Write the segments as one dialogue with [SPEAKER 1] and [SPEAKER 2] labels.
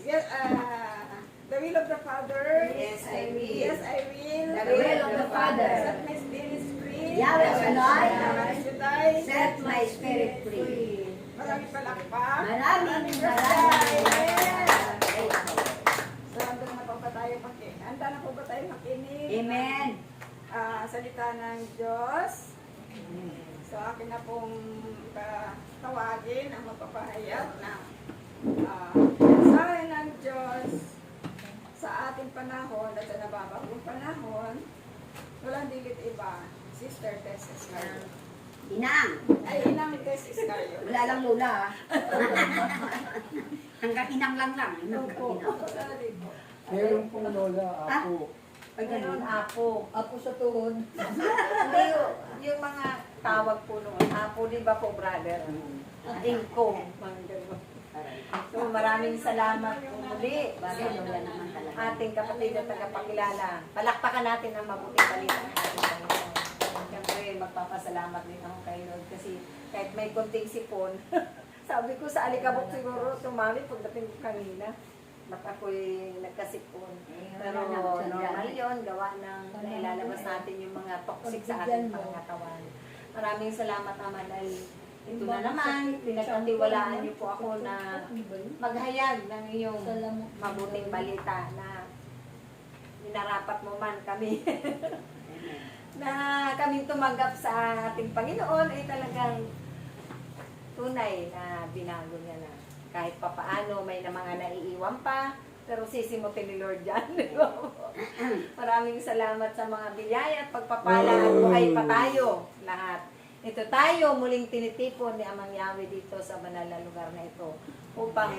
[SPEAKER 1] yes, the will of the Father.
[SPEAKER 2] Yes, I will.
[SPEAKER 1] Yes, I will.
[SPEAKER 2] The will of the Father.
[SPEAKER 1] Set my spirit free.
[SPEAKER 2] Yahweh Shaddai.
[SPEAKER 1] Yahweh Shaddai.
[SPEAKER 2] Set my spirit free.
[SPEAKER 1] Maraming palakpak.
[SPEAKER 2] Maraming
[SPEAKER 1] Yes. So, handa na po ba tayo handa na po ba tayo makinig?
[SPEAKER 2] Amen.
[SPEAKER 1] Salita ng Diyos. So, akin na pong tawagin ang magpapahayag na mensahe ng Diyos sa ating panahon at sa nababagong panahon. Walang dilit iba, Sister Tess Iscario.
[SPEAKER 2] Inang.
[SPEAKER 1] Ay, Inang Tess Iscario.
[SPEAKER 2] Wala lang lola. Hanggang inang lang.
[SPEAKER 1] Opo.
[SPEAKER 2] Inang.
[SPEAKER 1] Sorry po.
[SPEAKER 3] Meron pong lola, apo.
[SPEAKER 2] Ay, ganun, apo.
[SPEAKER 4] Apo sa tuhod.
[SPEAKER 2] Hindi, yung mga tawag po noon, apo, di ba po, brother? Ingko. Mga ganun. So, maraming salamat po muli. Ating kapatid na tagapakilala. Palakpakan natin ang mabuting balita ng ating Panginoon. Siyempre, magpapasalamat din ako kay Lord kasi kahit may konting sipon, sabi ko sa alikabok siguro, tumami pagdating ko kanina. Ba't ako'y nagkasipon. Pero normal yun, gawa ng nailalabas natin yung mga toxic sa ating pangatawan. Maraming salamat naman dahil ito na naman, pinagkatiwalaan niyo po ako na maghayag ng iyong mabuting balita na minarapat mo man kami. Na kaming tumanggap sa ating Panginoon ay talagang tunay na binago niya na. Kahit papaano may na mga naiiwan pa, pero sisimutin ni Lord yan. Maraming salamat sa mga biyaya at pagpapala at buhay pa tayo lahat. Ito tayo muling tinitipon ni Amang Yahweh dito sa banal na lugar na ito upang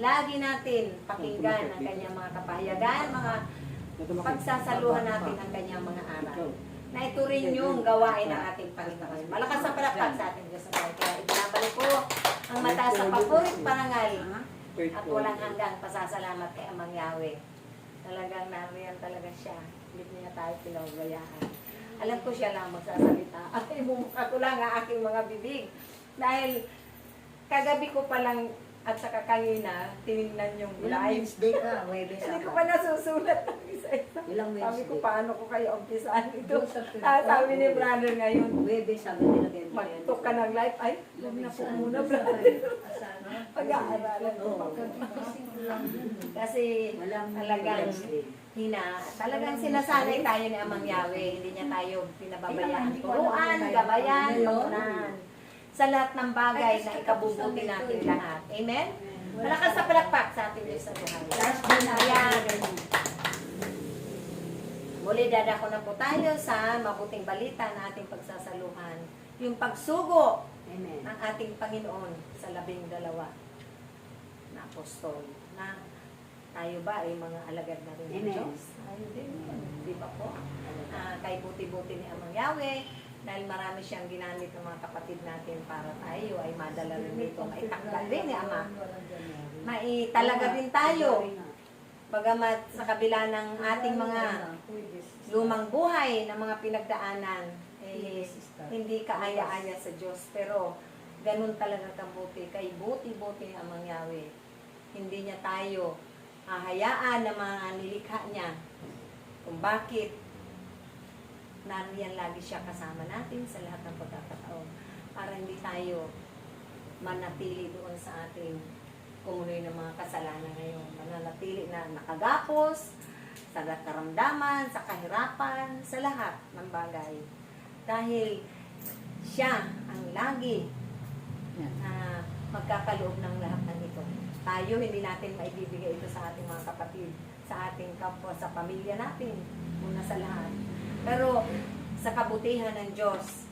[SPEAKER 2] lagi natin pakinggan ang kanyang mga kapahayagan, mga pagsasaluhan natin ang kanyang mga aral. Na ito rin yung gawain ng ating Panginoon. Malakas ang palakpak sa ating Diyos. Kaya ibinabalik ko ang mataas sa papurit parangal at walang hanggang pasasalamat kay Amang Yahweh. Talagang nariyan talaga siya. Hindi niya tayo pinabayaan. Alam ko siya lang magsasalita. At imumukha ko lang ang aking mga bibig. Dahil kagabi ko palang at saka kanina, tinignan yung live.
[SPEAKER 4] Wednesday ka, Webes
[SPEAKER 2] Hindi ko pa nasusulat ng isa-isa.
[SPEAKER 4] Ilang Wednesday?
[SPEAKER 2] Sabi ko, paano ko kayo umpisahan ito? Sabi ni brother ngayon,
[SPEAKER 4] Webes, sabi nila ganyan.
[SPEAKER 2] mag-talk ka ng live. Ay, huwag na po muna, brother. Pag-aaralan ko pa. Kasi talagang talagang sinasanay tayo ni Amang Yahweh. Hindi niya tayo pinababayaan. Turuan, gabayan, pamunan. Sa lahat ng bagay na ikabubuti natin lahat. Amen? Malakas sa palakpak sa ating Diyos sa buhay. Ayan. Muli dadako na po tayo sa mabuting balita na ating pagsasaluhan. Yung pagsugo ng ating Panginoon sa 12 na apostol. Na tayo ba ay mga alagad na rin ng Diyos? Tayo din. Di ba po? Kay buti-buti ni Amang Yahweh. Dahil marami siyang ginamit ng mga kapatid natin para tayo ay madala rin dito. Maitakda rin ni Ama. Maitalaga din tayo. Bagamat sa kabila ng ating mga lumang buhay na mga pinagdaanan, eh, hindi kaaya-aya sa Diyos. Pero ganun talaga kabuti. Kay buti-buti ni Amang Yahweh. Hindi niya tayo hahayaan na mga nilikha niya. Kung bakit nariyan lagi siya kasama natin sa lahat ng pagkakataon para hindi tayo manatili doon sa ating kumunoy ng mga kasalanan ngayon. Mananatili na nakagapos sa karamdaman, sa kahirapan, sa lahat ng bagay. Dahil siya ang lagi na magkakaloob ng lahat ng ito. Tayo, hindi natin maibibigay ito sa ating mga kapatid, sa ating kapwa, sa pamilya natin, muna sa lahat. Pero sa kabutihan ng Diyos,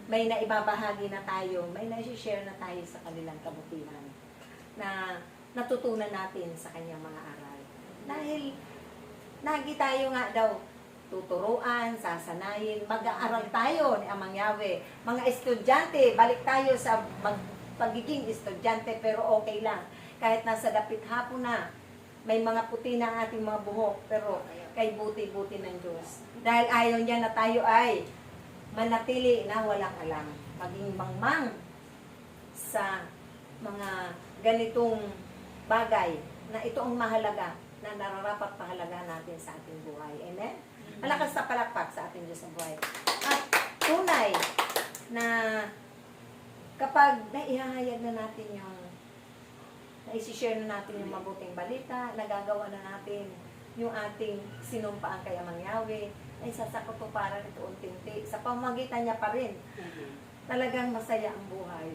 [SPEAKER 2] may naibabahagi na tayo, may na-share na tayo sa kanilang kabutihan na natutunan natin sa kanyang mga aral. Dahil lagi tayo nga daw tuturuan, sasanayin, mag-aaral tayo ni Amang Yahweh. Mga estudyante, balik tayo sa pagiging estudyante, pero okay lang. Kahit nasa dapit hapon na, may mga puti na ang ating mga buhok, pero kay buti-buti ng Diyos. Dahil ayaw niya na tayo ay manatili na walang alam. Maging mangmang sa mga ganitong bagay na ito ang mahalaga, na nararapat pahalagahan natin sa ating buhay. Amen? Malakas na palakpak sa ating Diyos ng buhay. At tunay na kapag naihahayag na natin yung naisishare na natin yung mabuting balita, nagagawa na natin yung ating sinumpaan kay Amang Yahweh, ay sasakutuparan ito unti-unti. Sa pamagitan niya pa rin, talagang masaya ang buhay.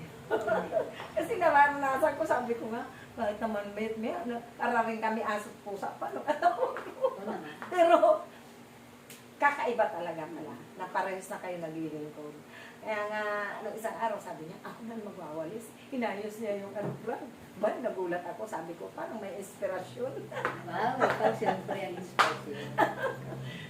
[SPEAKER 2] Kasi naranasan ko, sabi ko nga, bakit naman may araring kami aso pusa pa, no? Pero, kakaiba talaga pala, na parehas na kayo naglilingkod. Kaya nga, nung isang araw, sabi niya, ako na magwawalis. Hinayos niya yung brad. Ba, nagulat ako, sabi ko, parang may inspirasyon.
[SPEAKER 4] Wow, ikaw siyempre ang inspiration.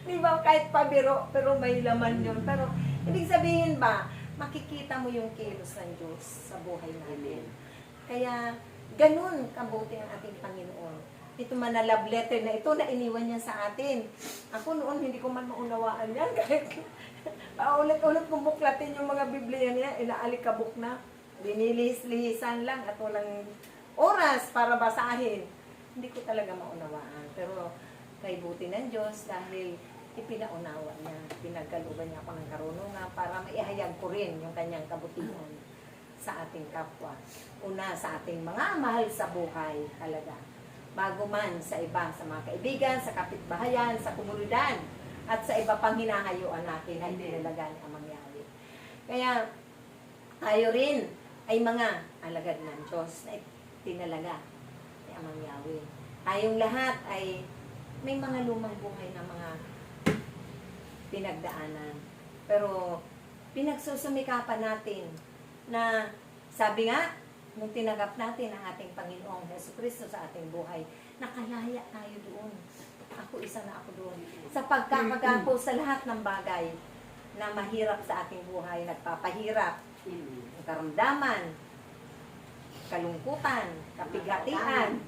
[SPEAKER 2] Di ba, kahit pabiro, pero may laman yun. Pero, ibig sabihin ba, makikita mo yung kilos ng Diyos sa buhay natin. Kaya, ganun kabuti ang ating Panginoon. Ito man na love letter na ito, na iniwan niya sa atin. Ako noon, hindi ko man maunawaan yan. Kahit paulit-ulit kong buklatin yung mga Biblia niya, inaalikabok na. Binilihis-lihisan lang at walang oras para basahin. Hindi ko talaga maunawaan. Pero kay buti ng Diyos dahil ipinaunawa niya, pinagkaluban niya ako ng karunungan para maihayag ko rin yung kanyang kabutihan sa ating kapwa. Una, sa ating mga mahal sa buhay talaga. Bago man sa iba, sa mga kaibigan, sa kapitbahayan, sa komunidad, at sa iba pang hinahayuan natin ay tinalaga ni Amang Yahweh. Kaya tayo rin ay mga alagad ng Diyos na tinalaga ni Amang Yahweh. Tayong lahat ay may mga lumang buhay na mga pinagdaanan. Pero pinagsusumikapan natin na sabi nga, nung tinanggap natin ang ating Panginoong Jesucristo sa ating buhay, nakalaya tayo doon. Ako, isa na ako doon. Sa pagkakagapo sa lahat ng bagay na mahirap sa ating buhay, nagpapahirap, karamdaman, kalungkutan, kapighatian,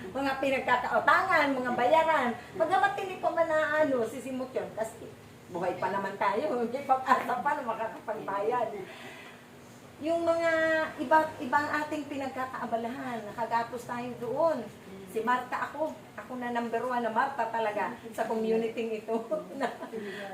[SPEAKER 2] mga pinagkakautangan, mga bayaran. Pagkamat hindi pa man na sisimot yun, kasi buhay pa naman tayo, hindi pag-asa pa na makakapagbayad. Yung mga ibang ating pinagkakaabalahan, nakagapos tayo doon. Si Marta ako na number 1 na Marta talaga sa community ito.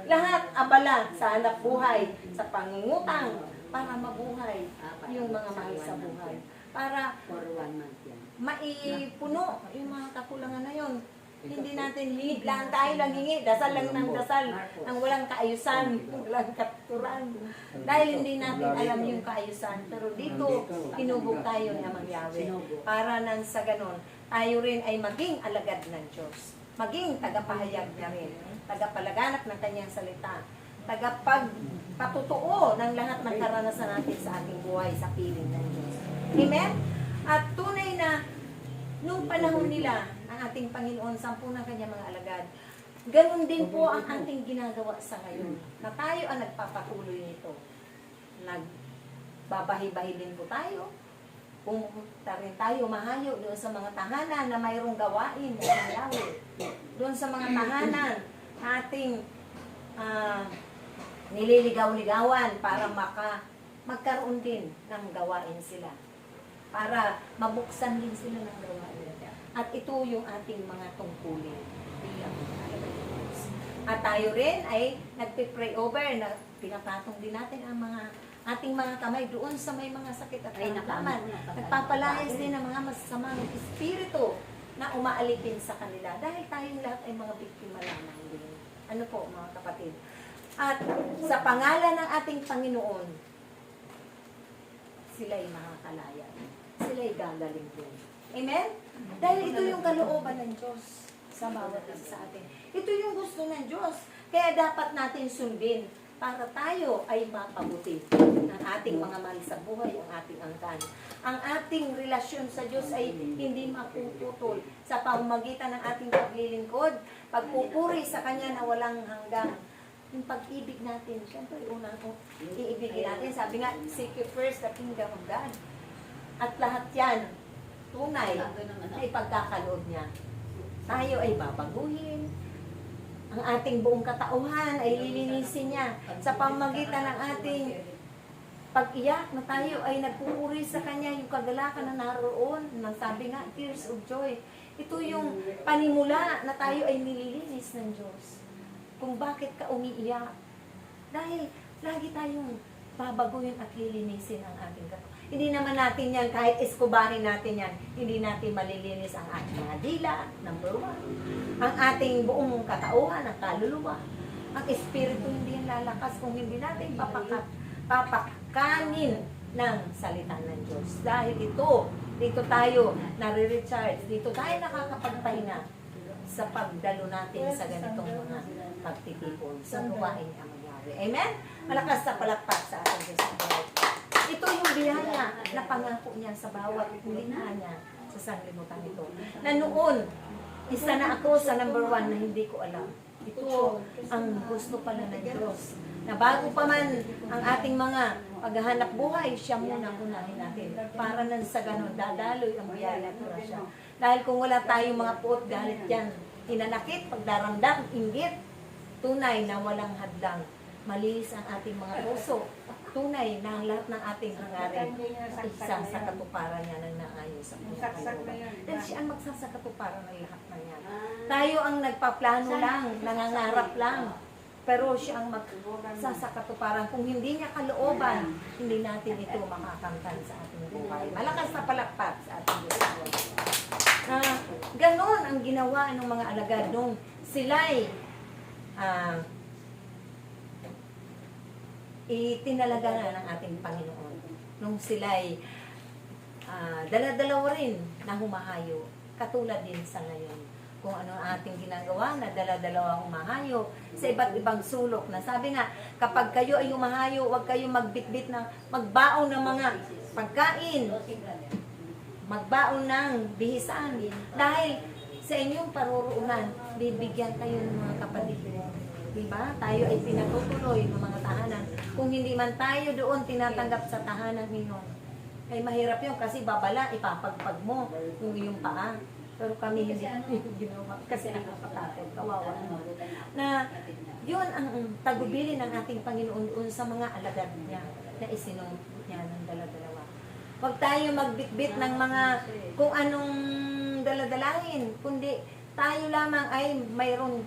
[SPEAKER 2] Lahat abala sa hanap buhay, sa pangungutang, para mabuhay yung mga mahal sa buhay. Para
[SPEAKER 4] For 1 month yan.
[SPEAKER 2] maipuno yung mga kakulangan na yun. Hindi natin hingi lang tayo lang hingi, dasal lang ng dasal, ang walang kaayusan, walang katuran. Dahil hindi natin alam yung kaayusan. Pero dito, hinubog tayo ni Amang Yahweh. Para nang sa ganon, tayo rin ay maging alagad ng Diyos. Maging tagapahayag niya rin. Tagapalaganap ng kanyang salita. Tagapagpatutuo ng lahat ng karanasan natin sa ating buhay sa piling ng Diyos. Amen? At tunay na, nung panahon nila, ang ating Panginoon, 10 ng kanyang mga alagad, ganun din po ang ating ginagawa sa ngayon. Na tayo ang nagpapatuloy nito. Nagbabahi-bahi din po tayo. Pumunta rin tayo mahayo doon sa mga tahanan na mayroong gawain ng Yahweh. Doon sa mga tahanan ating nililigaw-ligawan para magkaroon din ng gawain sila. Para mabuksan din sila ng gawain. At ito yung ating mga tungkulin bilang Diyos. At tayo rin ay nagpe-pray over na pinapatong din natin ang ating mga kamay doon sa may mga sakit at karamdaman. Nagpapalayas din ng mga masasamang espiritu na umaalipin sa kanila. Dahil tayong lahat ay mga biktima lamang din. Ano po mga kapatid? At sa pangalan ng ating Panginoon, sila'y makakalaya. Sila'y gagaling din. Amen? Dahil ito yung kalooban ng Diyos sa bawat isa sa atin. Ito yung gusto ng Diyos. Kaya dapat natin sundin para tayo ay mapabuti ang ating mga mahal sa buhay, ang ating angkan. Ang ating relasyon sa Diyos ay hindi mapuputol sa pamamagitan ng ating paglilingkod, pagpupuri sa Kanya na walang hanggang. Yung pag-ibig natin, syempre unang iibigin natin. Sabi nga, seek you first the kingdom of God. At lahat yan, tunay na ipagkakaloob niya. Tayo ay babaguhin. Ang ating buong katauhan ay lilinisin niya sa pamamagitan ng ating pag-iyak na tayo ay nagpupuri sa Kanya, yung kagalakan na naroon, na sabi nga, tears of joy. Ito yung panimula na tayo ay nililinis ng Diyos. Kung bakit ka umiiyak. Dahil lagi tayong babaguhin at lilinisin ang ating katawan. Hindi naman natin yan, kahit eskubahin natin yan, hindi natin malilinis ang ating mga dila, number one. Ang ating buong katauhan, ang kaluluwa. Ang espiritu hindi yan lalakas kung hindi natin papakanin ng salita ng Diyos. Dahil dito tayo nare-recharge, dito tayo nakakapagpahinga sa pagdalo natin sa ganitong mga pagtitipon. Sa gawain niya mangyari. Amen? Malakas sa palakpak sa ating Diyos. Ito yung biyaya na pangako niya sa bawat likha niya sa sanglibutan ito. Na noon, isa na ako sa number 1 na hindi ko alam. Ito ang gusto pala ng Diyos. Na bago pa man ang ating mga paghahanap buhay, siya muna unahin natin. Para nang sa ganon, dadaloy ang biyaya at siya. Dahil kung wala tayong mga puot, galit yan. Hinanakit, pagdaramdam, inggit, tunay na walang hadlang. Malinis ang ating mga puso. Tunay na ang lahat ng ating hangarin isa sa katuparan niya ng naayos sa kanyang. Dahil siya ang magsasakatuparan ng lahat ng yan. Tayo ang nagpaplano lang, nangangarap lang. Pero siya ang magsasakatuparan. Kung hindi niya kalooban, hindi natin ito makakamtan sa ating buhay. Malakas na palakpak sa ating buhay. Ganon ang ginawa ng mga alagad nung sila'y itinalaga na ng ating Panginoon. Nung sila'y dala-dalawa rin na humahayo, katulad din sa ngayon. Kung ano ang ating ginagawa na dala-dalawa humahayo sa iba't ibang sulok. Na sabi nga, kapag kayo ay humahayo, huwag kayo magbitbit ng magbaon ng mga pagkain, magbaon ng bihisan. Dahil sa inyong paruroonan, bibigyan kayo ng mga kapatid. Diba? Tayo ay pinatutuloy ng mga tahanan. Kung hindi man tayo doon tinatanggap sa tahanan ninyo, ay mahirap yun kasi babala, ipapagpag mo yung iyong paa. Pero kami hindi ginawa kasi nakakatakot, kawawa naman. Na yun ang tagubilin ng ating Panginoon doon sa mga alagad niya na isinumpot niya ng dala-dalawa. Huwag tayo magbitbit ng mga kung anong daladalahin, kundi tayo lamang ay mayroong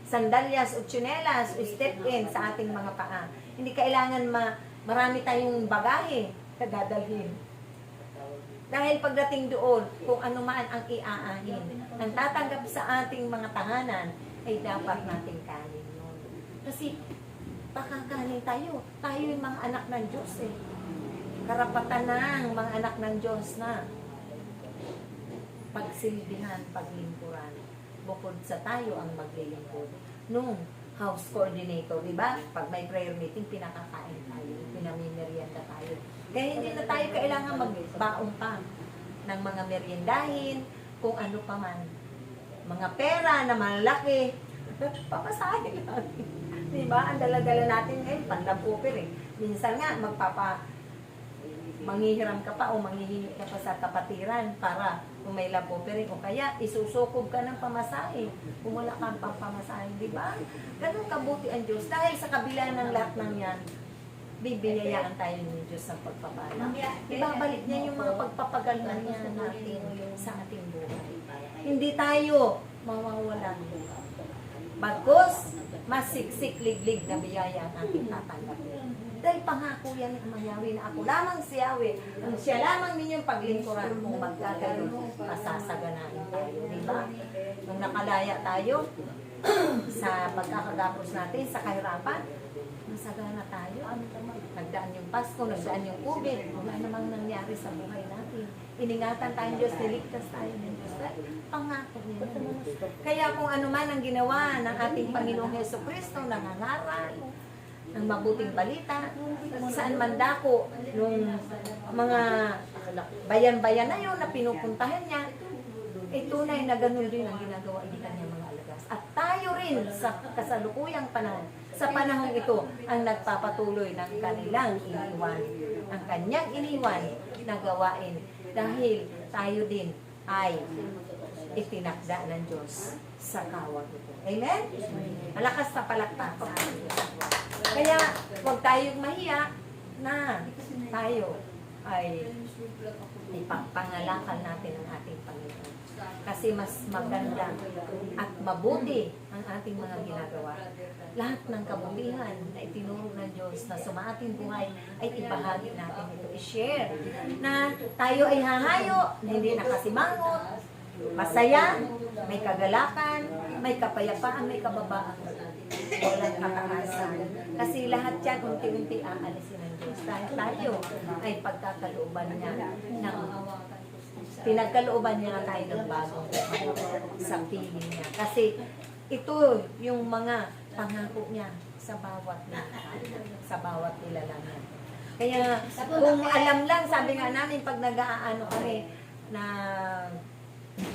[SPEAKER 2] sandalyas o tsinelas o step-in sa ating mga paa. Hindi kailangan marami tayong bagahe na dadalhin. Dahil pagdating doon, kung ano man ang iaahin, ang tatanggap sa ating mga tahanan, ay dapat nating kanin yun. Kasi, pakakanin tayo. Tayo yung mga anak ng Diyos eh. Karapatan ng mga anak ng Diyos na pagsilbihan, paglingkuran. Bukod sa tayo ang maglilingkod. Nung house coordinator, di ba? Pag may prayer meeting, pinakakain tayo, pinamimerienda tayo. Kaya hindi na tayo kailangan magbaong pa ng mga meriendahin, kung ano pa man. Mga pera na malaki, papasahin natin. Di ba? Ang dala-dala natin ngayon, panlampupir eh. Minsan nga, manghihiram ka pa o manghihingi ka pa sa kapatiran para kung may lampupir o kaya isusukob ka ng pamasahe kung wala kang pampamasahe, di ba? Ganun kabuti ang Diyos. Dahil sa kabila ng lahat ng yan, bibiyayaan tayo ng Diyos ng pagpapala. Ibabalik niya yung mga pagpapagalan niya natin sa ating buhay. Hindi tayo mawawalan. Bagkus, masiksik liglig na biyaya ang ating tatanggapin. Dahil pangako yan ng Yahweh na ako lamang si Yahweh. Ang siya lamang ninyong paglingkuran kung magkagayon, pasasaganahin tayo. Diba? Nung nakalaya tayo sa pagkakagapos natin sa kahirapan, masagana tayo. Nagdaan yung Pasko, nagdaan yung COVID, wala namang nangyari sa buhay natin. Iningatan tayong Diyos, niligtas tayo ng Diyos. Pangako niya. Kaya kung ano man ang ginawa ng ating Panginoong Jesucristo, nangangaral, ng mabuting balita, saan man dako, nung mga bayan-bayan na yun na pinupuntahan niya, tunay na ganun rin ang ginagawa ng kanyang mga alagas. At tayo rin sa kasalukuyang panahon, sa panahong ito, ang nagpapatuloy ng kanilang iniwan, ang kanyang iniwan na gawain. Dahil tayo din ay itinakda ng Diyos sa kawang ito. Amen? Malakas na palakpak sa atin. Kaya, huwag tayong mahiya na tayo ay ipangangalakan natin ang ating Panginoon. Kasi mas maganda at mabuti ang ating mga ginagawa. Lahat ng kabutihan na itinuro ng Diyos na sumaating buhay ay ibahagi natin ito, i-share. Na tayo ay hahayo, na hindi nakasimangot, masaya, may kagalakan, may kapayapaan, may kababaan. Walang kakaasan. Kasi lahat yan unti-unti aalisin ng Diyos. Dahil tayo ay pagkakalooban niya ng pinagkalooban niya na tayo ng bagong sa piling niya. Kasi ito yung mga pangako niya sa bawat nilalang. Kaya kung alam lang, sabi nga namin pag nag-aano kami na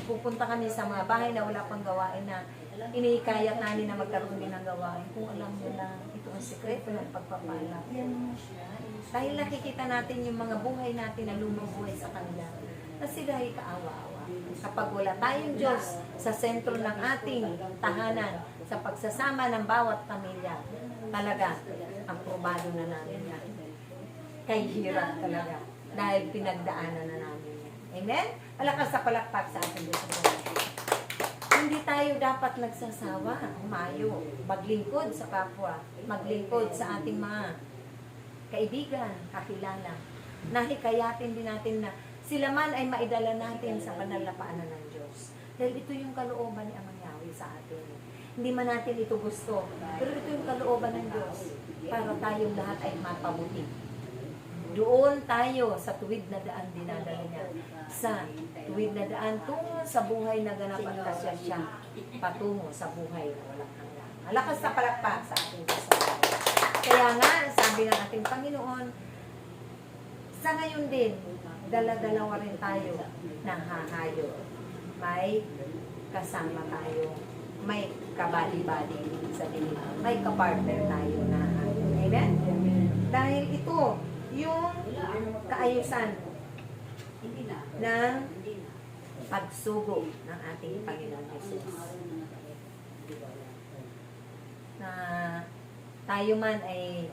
[SPEAKER 2] pupunta kami sa mga bahay na wala pang gawain na iniikayat namin na magkaroon din ng gawain. Kung alam nila, ito ang sekreto ng pagpapala. Dahil nakikita natin yung mga buhay natin na lumubuhay sa kanila. Kasi dahil kaawa-awa. Kapag wala tayong Diyos sa sentro ng ating tahanan, sa pagsasama ng bawat pamilya, talaga, ang probado na namin yan. Kay hirap talaga. Dahil pinagdaanan na namin yan. Amen? Malakas sa palakpak sa ating Diyos. Hindi tayo dapat nagsasawa, humayo, maglingkod sa kapwa, maglingkod sa ating mga kaibigan, kakilala. Nahikayatin din natin na sila man ay maidala natin sa banal na paanan ng Diyos. Dahil ito yung kalooban ni Amang Yahweh sa atin. Hindi man natin ito gusto, pero ito yung kalooban ng Diyos para tayong lahat ay mapabuti. Doon tayo sa tuwid na daan dinadala niya. Sa tuwid na daan tungo sa buhay na ganap at kasya siya patungo sa buhay na walang hanggan. Malakas sa palakpak sa ating Diyos. Kaya nga, sabi ng ating Panginoon, sa ngayon din, dala-dalawa rin tayo ng hahayo. May kasama tayo. May kabali-bali sa dilim. May kapartner tayo na hahayo. Amen? Dahil ito, yung kaayusan ng pagsugo ng ating Panginoon Jesus. Na tayo man ay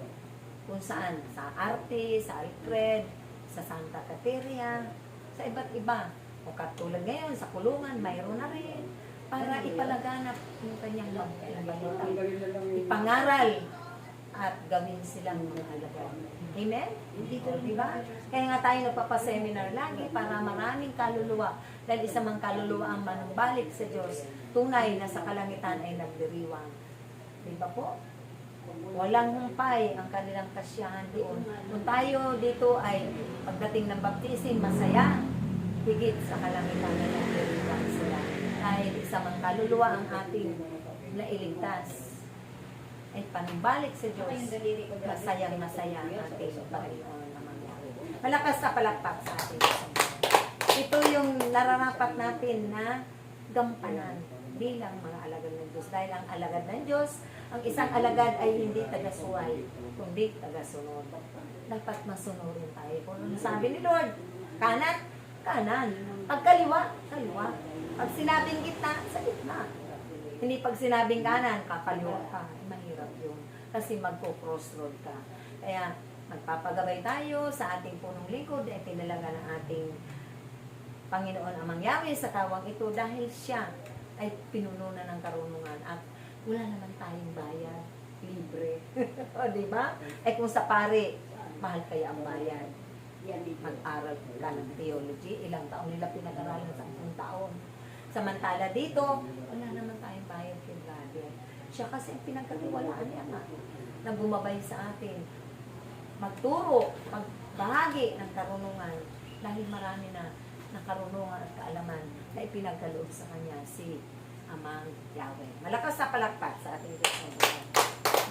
[SPEAKER 2] kung saan, sa arte, sa Alfred, sa Santa Cateria, sa iba't iba. O katulad ngayon, sa kulungan, mayroon na rin para ipalaganap yung kanyang balita. Ipangaral at gawin silang mga alagad. Amen? Diba? Kaya nga tayo nagpapaseminar lagi para maraming kaluluwa. Dahil isa mang kaluluwa ang manumbalik sa Diyos, tunay na sa kalangitan ay nagdiriwang. Diba po? Walang humpay ang kanilang kasiyahan doon. Kung tayo dito ay pagdating ng baptisin, masaya, higit sa kalangitan na nagdiriwang sila. Dahil isa mang kaluluwa ang ating nailigtas ay panumbalik sa Diyos, masayang-masaya ang ating Panginoon naman. Malakas sa palakpak sa ating Diyos. Ito yung nararapat natin na gampanan bilang mga alagad ng Diyos. Dahil ang alagad ng Diyos, ang isang alagad ay hindi taga-suway, kundi taga-sunod. Dapat masunurin tayo. Kung sabi ni Lord, kanan, kanan. Pag kaliwa, kaliwa. Pag sinabing gitna, sa gitna. Hindi pag sinabing kanan, kakaliwa ka. Mahirap yun. Kasi magko-crossroad ka. Kaya magpapagabay tayo sa ating punong lingkod ay pinalaga ng ating Panginoon Amang Yahweh sa tawang ito dahil siya ay pinuno na ng karunungan at wala naman tayong bayad. Libre. O, diba? Eh kung sa pare, mahal kaya ang bayad. Mag-aral ka ng theology, ilang taon nila pinag-aralan, 10 taon. Samantala dito, wala naman tayong bayad kay brother. Siya kasi pinagkatiwalaan niya na bumabay sa atin. Magturo, magbahagi ng karunungan dahil marami na karunungan at kaalaman na ipinagkaloob sa kanya si Amang Yahweh. Malakas sa palakpak sa ating Diyos.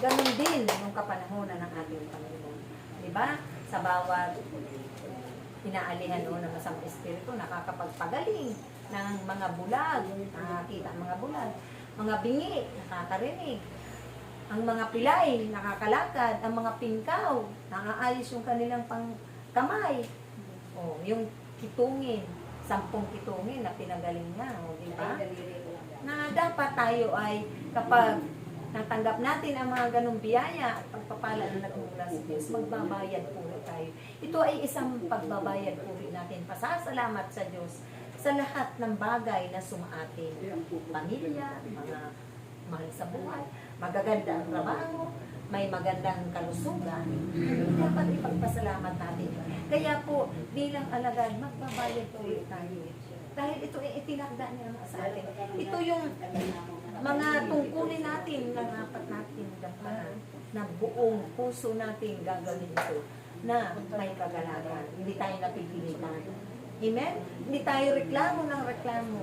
[SPEAKER 2] Ganun din yung kapanahonan ng ating Panginoon. Diba? Sa bawat inaalihan o ng masamang espiritu, nakakapagpagaling ng mga bulag, nakakita ang mga bulag, mga bingi, nakakarinig, ang mga pilay, nakakalakad, ang mga pingkaw, nakaayos yung kanilang pangkamay, o yung kitungin, 10 kitungin na pinagaling niya, o diba? Na dapat tayo ay kapag natanggap natin ang mga ganong biyaya at pagpapala na nagmumula sa Diyos, magbabayad po tayo. Ito ay isang pagbabayad po natin. Pasasalamat sa Diyos sa lahat ng bagay na sumaatin. Pamilya, mga mahal sa buhay, magaganda ang trabaho, may magandang kalusugan. Dapat ipagpasalamat natin. Kaya po, bilang alagad, magbabayad po tayo. Dahil ito ay itinakda niya sa atin. Ito yung mga tungkulin natin na dapat natin gampanan, na buong puso natin gagawin ito, na may kagalakan. Hindi tayo napipilitan. Amen? Hindi tayo reklamo ng reklamo.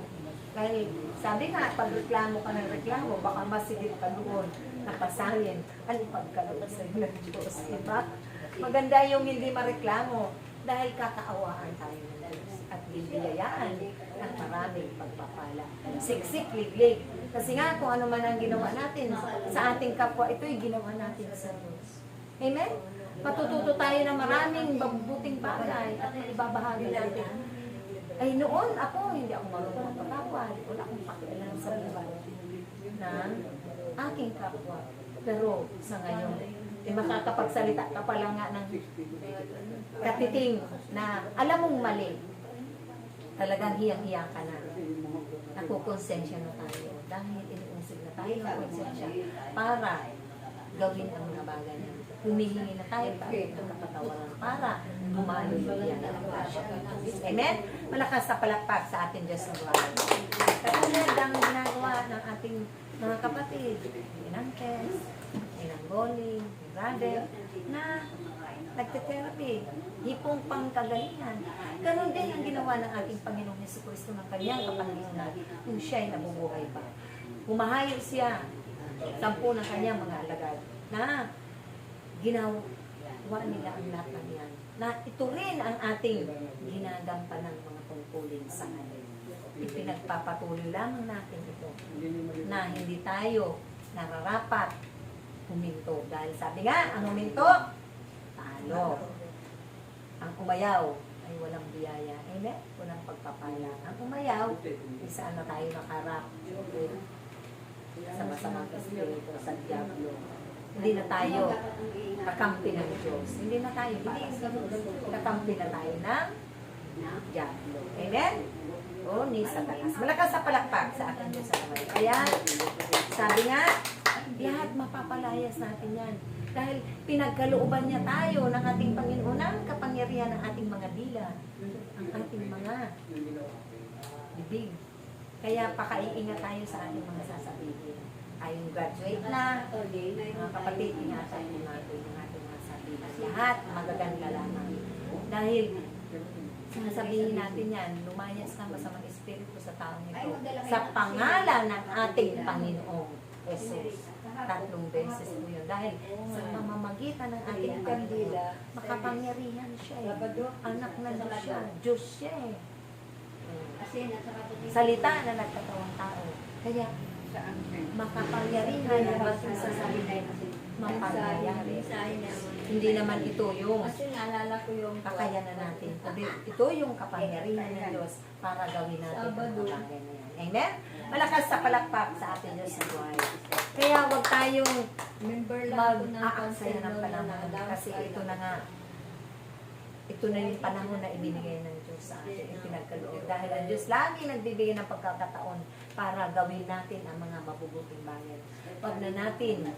[SPEAKER 2] Dahil sabi nga, pag reklamo ka ng reklamo, baka masigit ka doon, napasahin, ang ipagkaloob sa iyo ng Diyos. Diba? Maganda yung hindi mareklamo dahil kakaawaan tayo ng Diyos at bibiyayaan ng maraming pagpapala. Siksik, liglig. Kasi nga, kung ano man ang ginawa natin sa ating kapwa, ito'y ginawa natin sa Diyos. Amen? Matututo tayo ng maraming mabuting bagay at ibabahagi natin. Ay noon ako, hindi ako marunong magpakawal. Wala akong pakialam sa buhay ng aking kapwa. Pero sa ngayon, makakapagsalita ka pala nga ng katiting na alam mong mali. Talagang hiyang-hiya ka na. Nakukonsensya na tayo. Dahil inuusig na tayo ng konsensya para gawin ang mga bagay na humihingi na tayo ng kapatawaran para gumalo yan ang pasya. Amen? Malakas sa palakpak sa ating Diyos ng buhay. Katulad ang ginagawa ng ating mga kapatid, Inang Tess, Inang Goli, Brother, na nagte-therapy, hipong pangkagalingan. Ganon din ang ginawa ng ating Panginoong Jesucristo ng kanyang kapangyarihan kung siya'y nabubuhay pa. Humahayo siya 10 ng kanyang mga alagad na ginawa nila ang lahat ng yan. Na ito rin ang ating ginagampanan ng mga tungkulin sa ngayon. Ipinagpapatuloy lamang natin ito na hindi tayo nararapat huminto. Dahil sabi nga, ang huminto, talo. Ang umayaw ay walang biyaya. Amen? Walang pagpapala. Ang umayaw, saan na tayo nakarap sa masamang espiritu, sa diablo. Hindi na tayo kakampi ng Diyos. Hindi na tayo para sa Diyos. Kakampi na tayo ng diablo. Amen? O, ni Satanas. Malakas sa palakpak sa ating Diyos sa kamay. Kaya, sabi nga, lahat mapapalayas natin yan. Dahil pinagkalooban niya tayo ng ating Panginoon ang kapangyarihan ng ating mga dila, ang ating mga bibig. Kaya pakaiingat tayo sa ating mga sasabihin. Tayong graduate na, mga kapatid, ingatan mo natin yung ating mga sabihin. Lahat magaganda lamang. Dahil sinasabihin natin yan, lumayas na masamang espiritu sa taong ito sa pangalan ng ating Panginoong Jesus. 3 beses po yun. Dahil sa pamamagitan ng ating kandila, makapangyarihan siya eh. Anak na Diyos siya. Diyos siya eh. Salita na nagkatawang tao. Kaya, makapangyarihan ang ating sasabihin. Mapangyayari. Hindi naman ito yung kakayanan natin. Kundi ito yung kapangyarihan ng Diyos para gawin natin ang mga bagay na yan. Amen? Malakas sa palakpak sa ating Diyos sa buhay. Kaya huwag tayong mag-aaksaya ng panahon. Kasi ito na nga, ito na yung panahon na ibinigay ng Diyos sa atin. Ipinagkaloob. Dahil ang Diyos lagi nagbibigay ng pagkakataon para gawin natin ang mga mabubuting bagay. Huwag na natin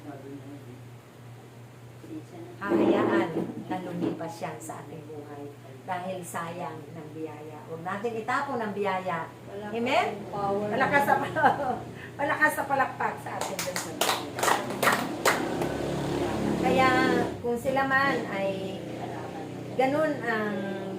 [SPEAKER 2] hahayaan na lumipas yan sa ating buhay. Dahil sayang ng biyaya. Huwag natin itapon ang biyaya. Amen? Malakas sa palakpak sa ating Diyos. Kaya kung sila man ay ganun ang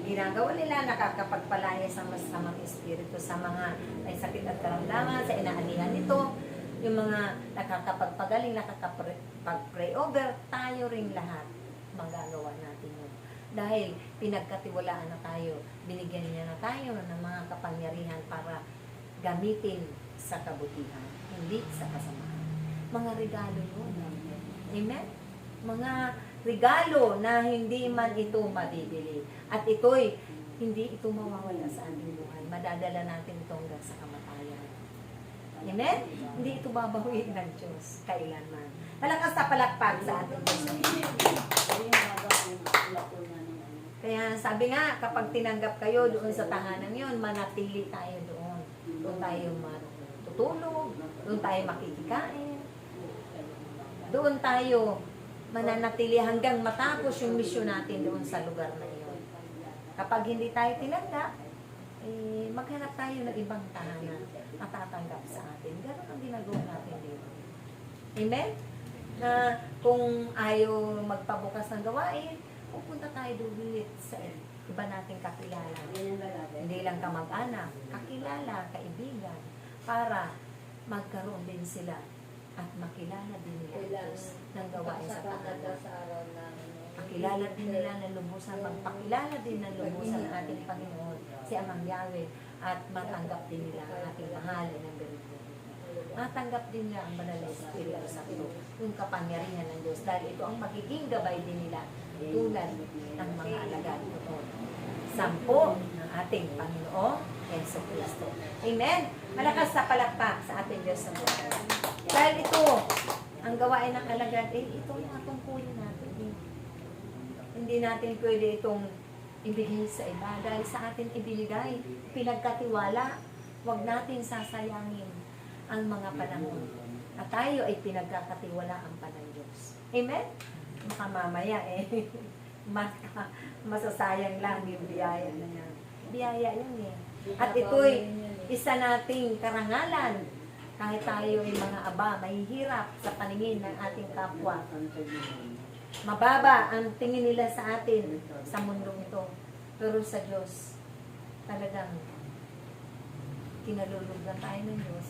[SPEAKER 2] ginagawa nila, nakakapagpalaya sa masamang espiritu sa mga may sakit at karamdaman, sa inaanihan nito, yung mga nakakapagpagaling, nakakapag-pray over, tayo rin lahat magagawa natin yun. Dahil pinagkatiwalaan na tayo, binigyan niya na tayo ng mga kapangyarihan para gamitin sa kabutihan, hindi sa kasamaan. Mga regalo yun. Amen? Mga regalo na hindi man ito mabibili. At ito'y, hindi ito mawawala sa ating buhay. Madadala natin ito hanggang sa kamatayan. Amen? Hindi ito babawiin ng Diyos kailanman. Malakas na palakpak sa ating Diyos. Kaya sabi nga, kapag tinanggap kayo doon sa tahanan yun, manatili tayo doon. Doon tayo matutulog, doon tayo makikikain, doon tayo mananatili hanggang matapos yung misyon natin doon sa lugar na iyon. Kapag hindi tayo tinanggap, maghanap tayo ng ibang tahanan matatanggap sa atin. Ganun ang ginagawa natin dito. Amen? Na kung ayaw magpabukas ng gawain, pupunta tayo doon sa iba nating kakilala. Hindi lang kamag-anak, kakilala, kaibigan, para magkaroon din sila at makilala din nila ng gawain sa tahanan. Makilala din nila ng lubusan, magpakilala din ng lubusan ng ating Panginoon, si Amang Yahweh, at matanggap din nila ang ating mahal ng Berito. Matanggap din nila ang banal na Espiritu Santo, yung kapangyarihan ng Diyos, dahil ito ang magiging gabay din nila tulad ng mga alagad ito. 10 ng ating Panginoon, Yeso Cristo. Amen? Malakas sa palakpak sa ating Diyos sa buhay. Dahil ito, ang gawain ng alagad, ito yung atungkulin natin. Hindi natin pwede itong ibigay sa iba dahil sa atin ibinigay, pinagkatiwala. Huwag natin sasayangin ang mga panahon. At tayo ay pinagkakatiwalaan pa ng Diyos. Amen? Baka mamaya masasayang lang yung biyaya na yan. Biyaya yun eh. At ito'y isa nating karangalan. Kahit tayo ay mga aba, mahihirap sa paningin ng ating kapwa. Mababa ang tingin nila sa atin sa mundong ito. Pero sa Diyos, talagang kinalulugdan tayo ng Diyos.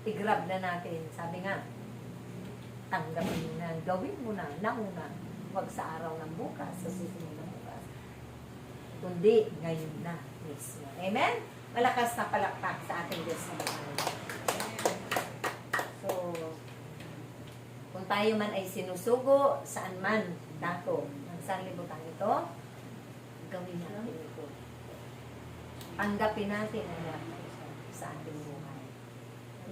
[SPEAKER 2] I-grab na natin. Sabi nga, tanggapin mo na, gawin mo na, nauna. Huwag sa araw ng bukas, sa susunod ng bukas. Kundi, ngayon na mismo. Amen? Malakas na palakpak sa ating Diyos sa buhay. So, kung tayo man ay sinusugo, saan man, dako, ng sanlibutan ito, gawin natin ito. Tanggapin natin ang lahat sa ating buhay.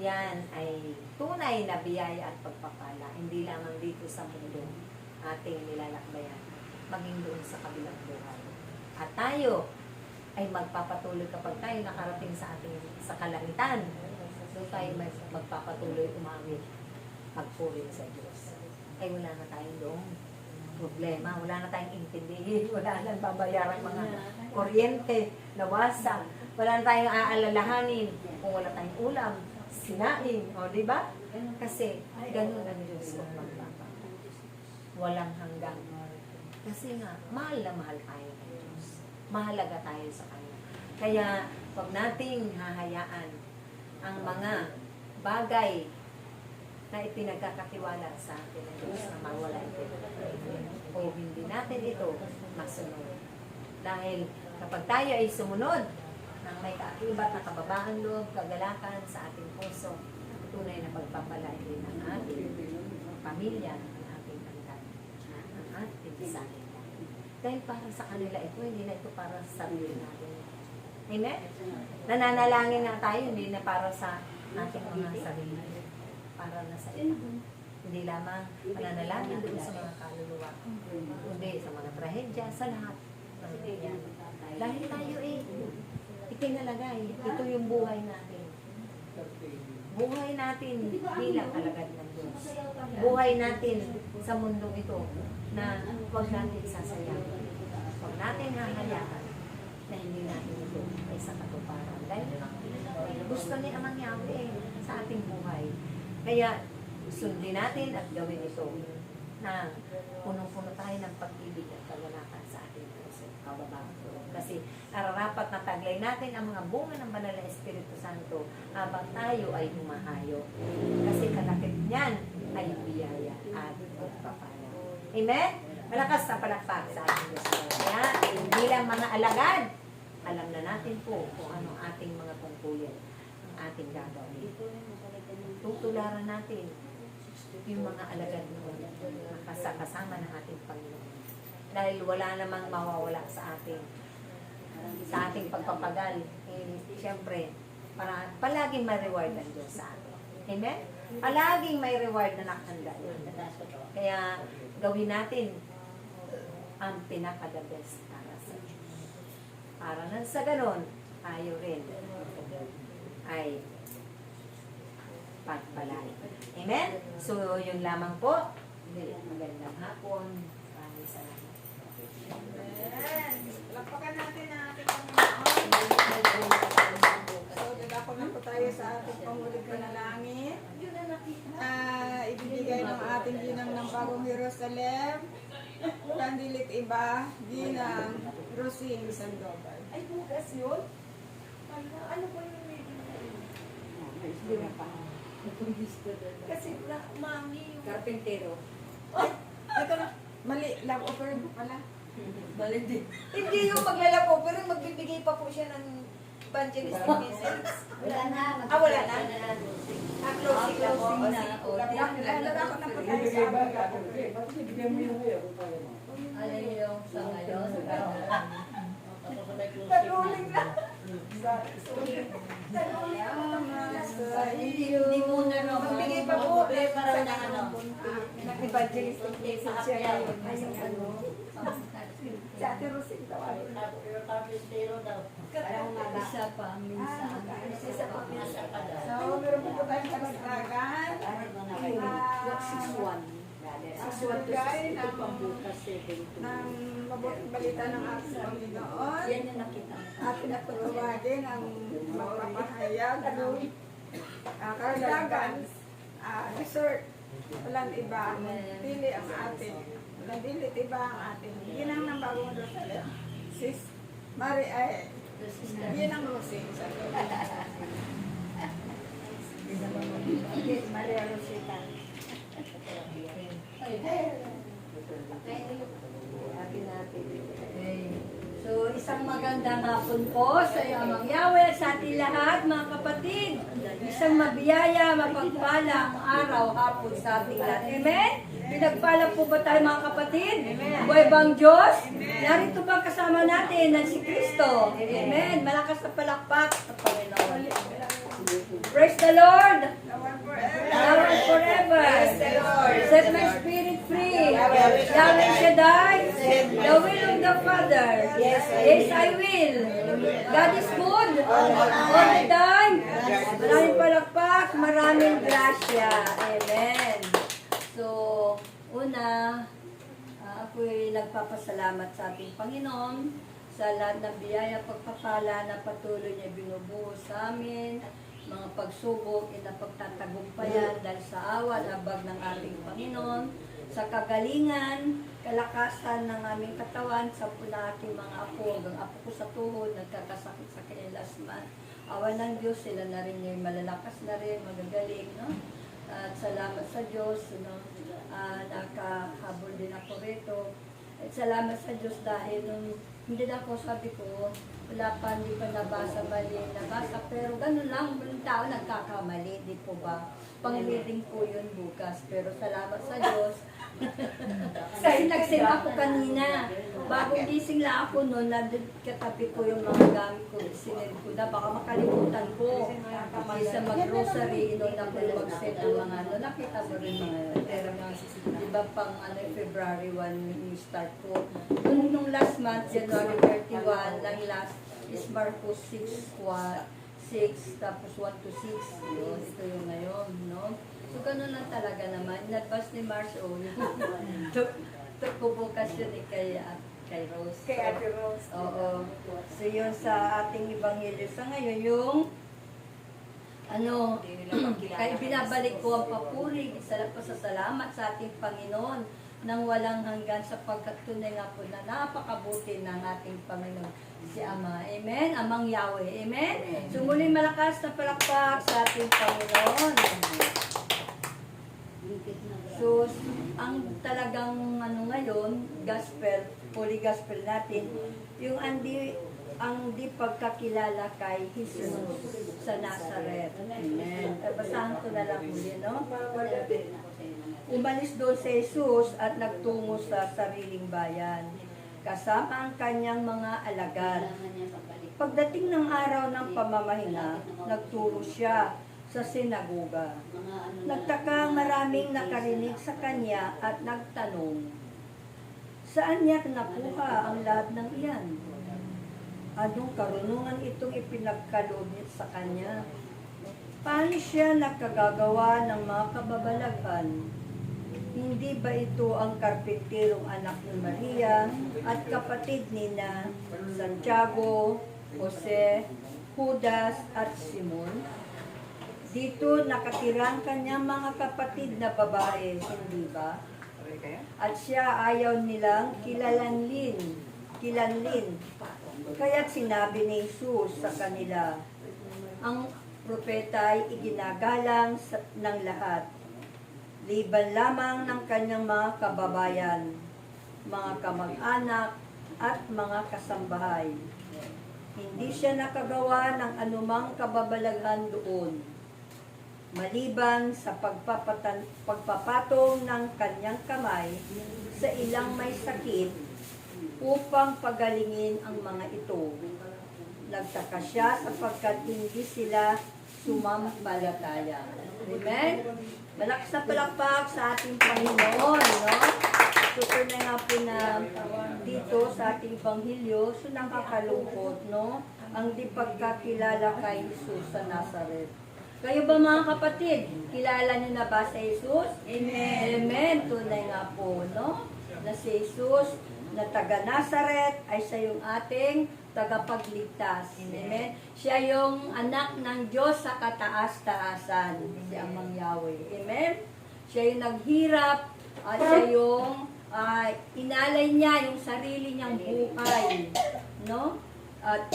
[SPEAKER 2] Yan ay tunay na biyaya at pagpapala, hindi lamang dito sa mundo ating nilalakbayan, maging doon sa kabilang buhay. At tayo ay magpapatuloy kapag tayo nakarating sa ating sa kalangitan. Doon tayo magpapatuloy umawit, magpuri sa Diyos. Ay wala na tayong doon problema, wala na tayong intindihin, wala na babayarang mga kuryente, nawasa, wala na tayong aalalahanin kung wala tayong ulam, sinaing, o diba? Kasi ganun ang Diyos kung magpapapala. Walang hanggang. Kasi nga, mahal na mahal tayo ng Diyos. Mahalaga tayo sa Kanya. Kaya, wag nating hahayaan ang mga bagay na ipinagkakatiwala sa atin ng Diyos na mawala ito. O hindi natin ito masunod. Dahil kapag tayo ay sumunod ng may kaakibat na kababaan loob, kagalakan sa ating puso, tunay na pagpapalain din ng ating pamilya, ng ating tangkad, ng ating sarili. Dahil para sa kanila ito, hindi na ito para sa sarili natin. Amen? Nananalangin nga tayo, hindi na para sa ating mga sarili. Para na sa iba. Hindi lamang mananalangin doon sa mga kaluluwa, kundi sa mga trahedya, sa lahat ng nangyayari. Dahil tayo itinalagay, ito yung buhay natin. Buhay natin bilang alagad ng Diyos. Buhay natin sa mundong ito na huwag natin sasayangin. Huwag natin hahayaan na hindi natin ito ay sa katuparan. Dahil gusto ni Amang Yahweh sa ating buhay. Kaya sundin natin at gawin ito na punong-puno tayo ng pag-ibig at kagalakan sa ating puso, kababaang. Kasi nararapat na taglay natin ang mga bunga ng banal na Espiritu Santo habang tayo ay humahayo. Kasi kalakip niyan ay biyaya at pagpapala. Amen? Malakas na palakpak sa ating Diyos. Kaya bilang mga alagad, alam na natin po kung ano ating mga tungkulin, ang ating gagawin. Tutularan natin yung mga alagad noon kasama ng ating Panginoon. Dahil wala namang mawawala sa ating pagpapagal. Siyempre, para palaging may reward ang Diyos sa atin. Amen? Palaging may reward na nakahanda yun. Kaya gawin natin ang pinaka-the best para sa Diyos. Para nang sa ganon, tayo rin ay pagpalain. Amen? So, yun lamang po. Magandang hapon. Maraming salamat.
[SPEAKER 1] Amen. Lakpakan natin ang ating Panginoon. So, dadako na po tayo sa ating pangulit panalangin. Ibibigay ng ating ginang ng bagong Jerusalem. Kandilit iba, ginang Rosing Sandoval.
[SPEAKER 2] Ay, bukas yun? Ano po yung kasi mami yung
[SPEAKER 4] Karpintero.
[SPEAKER 1] Ito na, mali, love offer mo pala.
[SPEAKER 2] Hindi yung maglalako, pero magbibigay pa po siya ng evangelistic message.
[SPEAKER 4] Wala na.
[SPEAKER 2] Wala na?
[SPEAKER 4] Closing
[SPEAKER 2] Closing na po.
[SPEAKER 4] na. O,
[SPEAKER 1] Dadako na po tayo
[SPEAKER 3] Ibigay
[SPEAKER 1] sa
[SPEAKER 3] ba?
[SPEAKER 1] ating
[SPEAKER 3] Ba't ibigay mo yung ngayon?
[SPEAKER 4] Ano yung sa ngayon?
[SPEAKER 1] Taluling na.
[SPEAKER 4] Hindi muna no.
[SPEAKER 2] Magbigay pa po.
[SPEAKER 4] Para na ano.
[SPEAKER 2] Ng evangelistic message siya ngayon. Ayun, ano. Si Ate Rosing tawagin.
[SPEAKER 4] Parang isa pa. Minsan.
[SPEAKER 2] Isa pa.
[SPEAKER 1] So, meron po tayong kasaragan. Bigay ng mabuting balita ng ating Panginoon.
[SPEAKER 4] Yan yung nakita mo.
[SPEAKER 1] At pinatulawagin ang magpapahayag ng karagdagan, dessert. Walang iba, pili ang ating. Walang dilit iba ang ating. Ginang ng bagong Jerusalem. Sis Mari ay ginang Rosing sa
[SPEAKER 2] Maria Rosita. Sabi natin.
[SPEAKER 4] So, isang magandang hapon po sa Yamang Yahweh sa ating lahat, mga kapatid. Isang mabiyaya, mapagpalang araw, hapon sa ating lahat. Amen? Pinagpala po ba tayo, mga kapatid? Buhay bang Diyos? Narito ba kasama natin ang si Kristo? Amen? Malakas na palakpak sa Panginoon. Praise the Lord! Now and forever. Set my spirit free. Yahweh Shaddai. The will of the Father. Yes, I will. God is good. All the time. Maraming palakpak. Maraming grasya. Amen. So, una, ako'y nagpapasalamat sa ating Panginoon sa lahat ng biyaya pagpapala na patuloy niya binubuo sa amin, mga pagsubok, inapagtatagumpayan dahil sa awa at habag ng ating Panginoon, sa kagalingan, kalakasan ng aming katawan, sa aking mga apo, hanggang apo ko sa tuhod, nagkakasakit sa kinilasman. Awa ng Diyos, sila na rin yung malalakas na rin, magagaling, no? At salamat sa Diyos, no? Nakahabol din ako rito. At salamat sa Diyos dahil nung hindi na ako, sabi ko, wala pa, hindi pa nabasa, pero ganun lang, yung tao nagkakamali, di po ba? Pang-reading po yun bukas, pero salamat sa Diyos. Kasi nag-send ako kanina, bagong gising lang ako noon, nandun katabi ko yung mga gamit ko, sinend ko na, baka makalimutan ko. Kasi sa mag-grocery, noon ako mag-send ng mga ano, nakita mo rin mga pero mga, diba pang February 1 yung start ko. Nung last month, January 31, lang last is Marcos 6, tapos 1 to 6, yun, ito yung ngayon, no? So, ganun lang talaga naman. In-advance ni Marcio, bukas yun kay Rose.
[SPEAKER 2] Kay Ate Rose.
[SPEAKER 4] Oo. So, yun sa ating ebanghelyo sa ngayon, yung kaya binabalik ko ang papuri, pasasalamat sa ating Panginoon nang walang hanggan sapagkat tunay nga po na napakabuti ng ating Panginoon si Ama. Amen? Amang Yahweh. Amen? So muli malakas na palakpak sa ating Panginoon. So, ang talagang ngayon, gospel, holy gospel natin, yung ang di pagkakilala kay Jesus sa Nazareth. Amen. Basahan ko na lang muli, no? Umalis doon si Jesus at nagtungo sa sariling bayan, kasama ang kanyang mga alagad. Pagdating ng araw ng pamamahinga, nagturo siya sa sinagoga. Nagtaka ang maraming nakarinig sa kanya at nagtanong, saan niya nakuha ang lahat ng iyan? Anong karunungan itong ipinagkaloob niya sa kanya? Paano siya nakagagawa ng mga kababalaghan? Hindi ba ito ang karpinterong anak ni Maria at kapatid nina Santiago, Jose, Judas at Simon? Dito nakatira ang kanyang mga kapatid na babae, hindi ba? At siya ayaw nilang kilanlin. Kaya't sinabi ni Jesus sa kanila, ang propeta ay iginagalang ng lahat, liban lamang ng kanyang mga kababayan, mga kamag-anak at mga kasambahay. Hindi siya nakagawa ng anumang kababalaghan doon, maliban sa pagpapatong ng kanyang kamay sa ilang may sakit upang pagalingin ang mga ito. Nagtaka siya sapagkat hindi sila sumampalataya. Amen? Malakas na palakpak sa ating Panginoon, no? Super na nga po na dito sa ating Ebanghelyo, so nakakalungkot, no? Ang di pagkakilala kay Jesus sa Nazareth. Kayo ba mga kapatid, kilala niyo na ba si Jesus? Amen. Amen. Tunay nga po, no? Na si Jesus na taga Nazareth ay siya yung ating tagapagligtas. Amen. Siya yung anak ng Diyos sa kataas-taasan, si Amang Yahweh. Amen. Siya yung naghirap at siya yung inalay niya yung sarili niyang buhay, no? At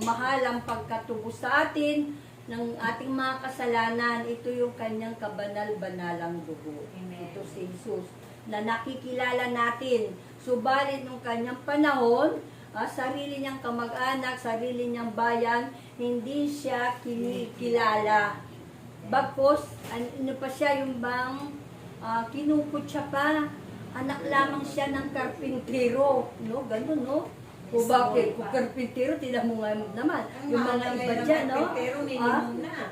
[SPEAKER 4] mahal ang pagkatubos sa atin ng ating mga kasalanan. Ito yung kanyang kabanal-banalang dugo. Ito si Jesus na nakikilala natin. Subalit nung kanyang panahon, sarili niyang kamag-anak, sarili niyang bayan, hindi siya kinikilala. Bagkos, ano pa siya, yung bang kinukot siya pa, anak lamang siya ng karpintero, no? Ganun, no? O bakit? Kung karpintero, tinan mo nga naman. Yung mga iba dyan, no?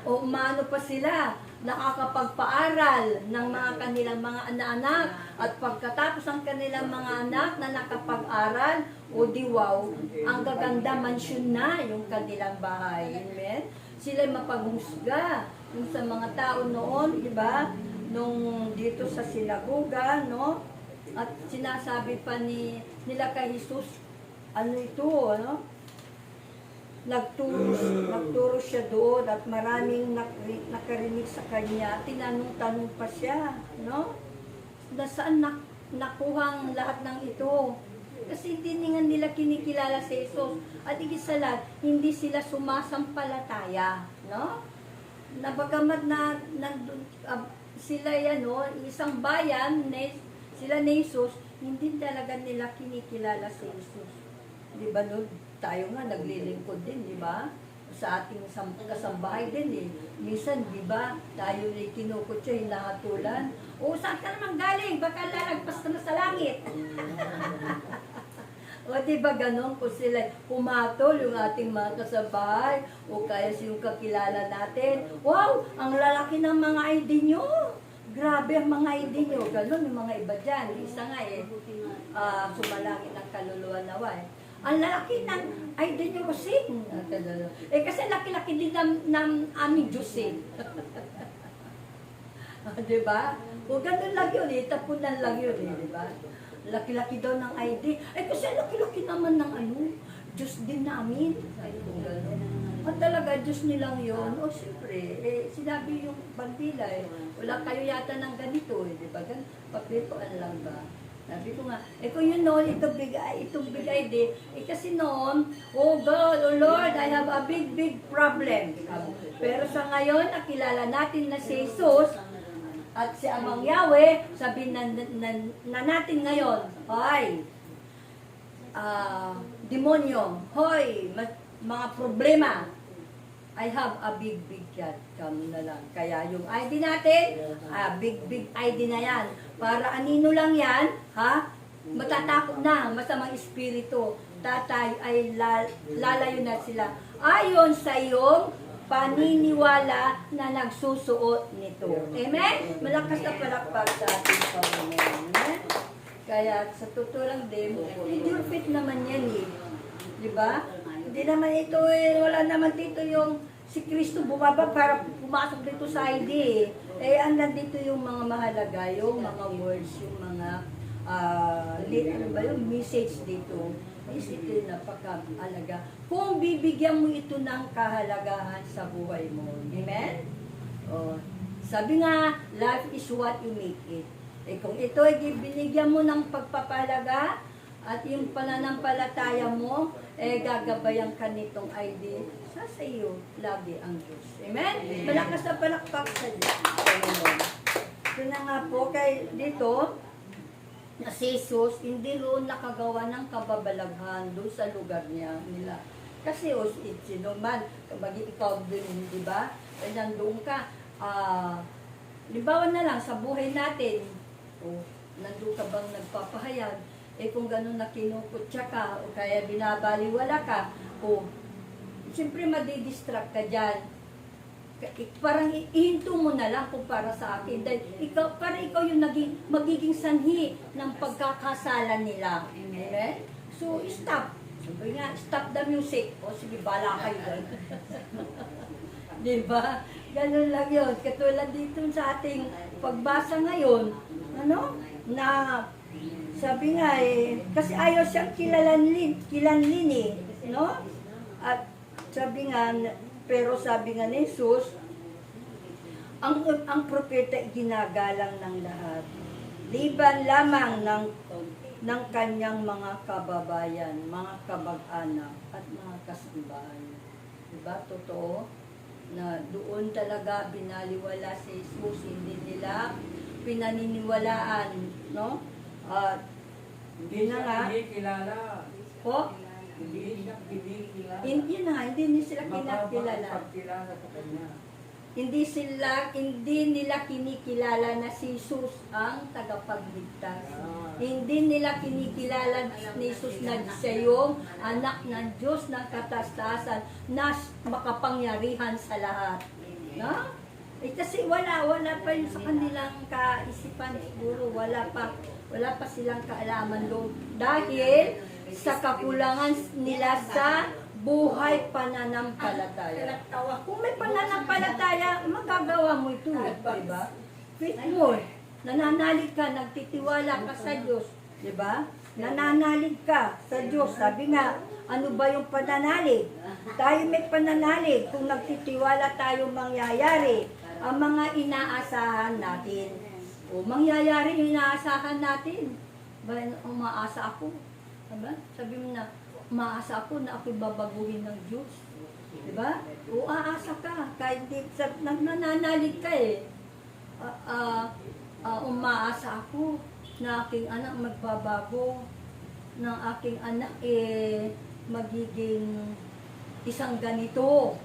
[SPEAKER 4] O umano pa sila, nakakapagpaaral ng mga kanilang mga anak at pagkatapos ang kanilang mga anak na nakapag-aral, o diwaw, ang gaganda mansyon na yung kanilang bahay. Amen? Sila'y mapaghusga yung sa mga tao noon, di ba? Nung dito sa sinagoga, no? At sinasabi pa nila kay Jesus, ano ito, ano? Nagturo siya doon at maraming nakarinig sa kanya. Tinanong-tanong pa siya, no? Nasaan nakuha ang lahat ng ito? Kasi hindi nga nila kinikilala si Jesus. At higit sa lahat, hindi sila sumasampalataya, no? Nabagamat na nandun, sila yan, no? Isang bayan, sila ni Jesus, hindi talaga nila kinikilala si Jesus. Di ba, no? Tayo nga naglilingkod din, di ba? Sa ating kasambahay din, eh. Minsan, di ba, tayo ay kinukot siya, hinahatulan. O, saan ka naman galing? Baka lalagpas ka na sa langit. O, di ba, ganon po sila pumatol yung ating mga kasambahay, o kaya yung kakilala natin. Wow, ang lalaki ng mga ID nyo. Grabe ang mga ID nyo. Ganon yung mga iba dyan. Isa nga sumalangit ng kaluluwa nawa eh. Ang lalaki ng ID nyo kasi. Kasi laki-laki din ng aming Diyos eh. Diba? O ganun lang yun eh. Tapunan lang yun eh. Diba? Laki-laki daw ng ID. Kasi laki-laki naman ng Diyos din namin. Kung gano'n. At talaga, Diyos nilang yun. O siyempre, sinabi yung bandila eh. Wala kayo yata ng ganito eh. Diba? Paglituan lang ba? Sabi ko nga, kung yun noon, itong bigay din, kasi noon, oh God, oh Lord, I have a big problem. Pero sa ngayon, nakilala natin na si Jesus at si Amang Yahweh, sabihin na natin ngayon, hoy, demonyo, hoy, mga problema, I have a big God, come na lang. Kaya yung ID natin, big ID na yan. Para anino lang yan, ha? Matatakot na, masamang espiritu. tatay ay lalayo na sila ayon sa iyong paniniwala na nagsusuot nito. Amen? Malakas na palakpak sa ating Panginoon. Amen? Kaya sa totoo lang din, your faith naman yan eh. Di ba? Hindi naman ito eh, wala naman dito yung si Kristo bumaba para pumasok dito sa ID eh. Eh, andan dito yung mga mahalaga, yung mga words, yung mga ano ba yung message dito. Is ito yung napaka-alaga. Kung bibigyan mo ito ng kahalagahan sa buhay mo. Amen? Oh, sabi nga, life is what you make it. Eh, kung ito ay binigyan mo ng pagpapalaga at yung pananampalataya mo, eh gagabayan ka nitong ID sa iyo lagi ang Diyos. Amen? Malakas na palakpak sa Diyos. Amen. Ito na nga po, kay dito, na si Jesus, hindi roon nakagawa ng kababalaghan doon sa lugar nila. Kasi sino man, kapag ikaw din, di ba? Eh, nandoon ka, libawan na lang sa buhay natin, nandoon ka bang nagpapahayag, eh kung gano'n na kinukutya ka, o kaya binabaliwala ka, siyempre madidistract ka dyan. Parang ihinto mo na lang kung para sa akin. Dahil para ikaw yung magiging sanhi ng pagkakasalan nila. Amen? So, stop. Sabi nga, stop the music. O sige, bala kayo doon. Diba? Ganun lang yun. Katulad dito sa ating pagbasa ngayon, na sabi nga kasi ayaw siyang kilanlin eh. No? At sabi nga, pero sabi nga ni Jesus, ang propeta ginagalang ng lahat. Liban lamang ng kanyang mga kababayan, mga kamag-anak, at mga kasambahan. Diba? Totoo? Na doon talaga binaliwala si Jesus, hindi nila pinaniniwalaan, no?
[SPEAKER 3] Hindi
[SPEAKER 4] na nga.
[SPEAKER 3] Hindi kilala.
[SPEAKER 4] Po?
[SPEAKER 3] Hindi siya kinikilala.
[SPEAKER 4] Hindi na, hindi sila kinakilala.
[SPEAKER 3] Pagkilala sa kanya.
[SPEAKER 4] Hindi nila kinikilala na si Jesus ang tagapagligtas. Hindi nila kinikilala ni Jesus na siya yung anak ng Diyos ng katastasan na makapangyarihan sa lahat. No? Eh, kasi wala pa yun sa kanilang kaisipan siguro, wala pa silang kaalaman doon. Dahil sa kakulangan nila sa buhay pananampalataya. Kung may pananampalataya, magagawa mo ito, di ba? Faith mo, nananalig ka, nagtitiwala ka sa Diyos, di ba? Nananalig ka sa Diyos. Sabi nga, ano ba yung pananalig? Tayo may pananalig kung nagtitiwala tayo mangyayari ang mga inaasahan natin. O mangyayari yung inaasahan natin. Ba, umaasa ako. Diba? Sabi mo na, umaasa ako na ako'y babaguhin ng Diyos. Diba? O aasa ka. Kahit di, nananalig ka eh. Umaasa ako na aking anak magbabago. Na aking anak magiging isang ganito.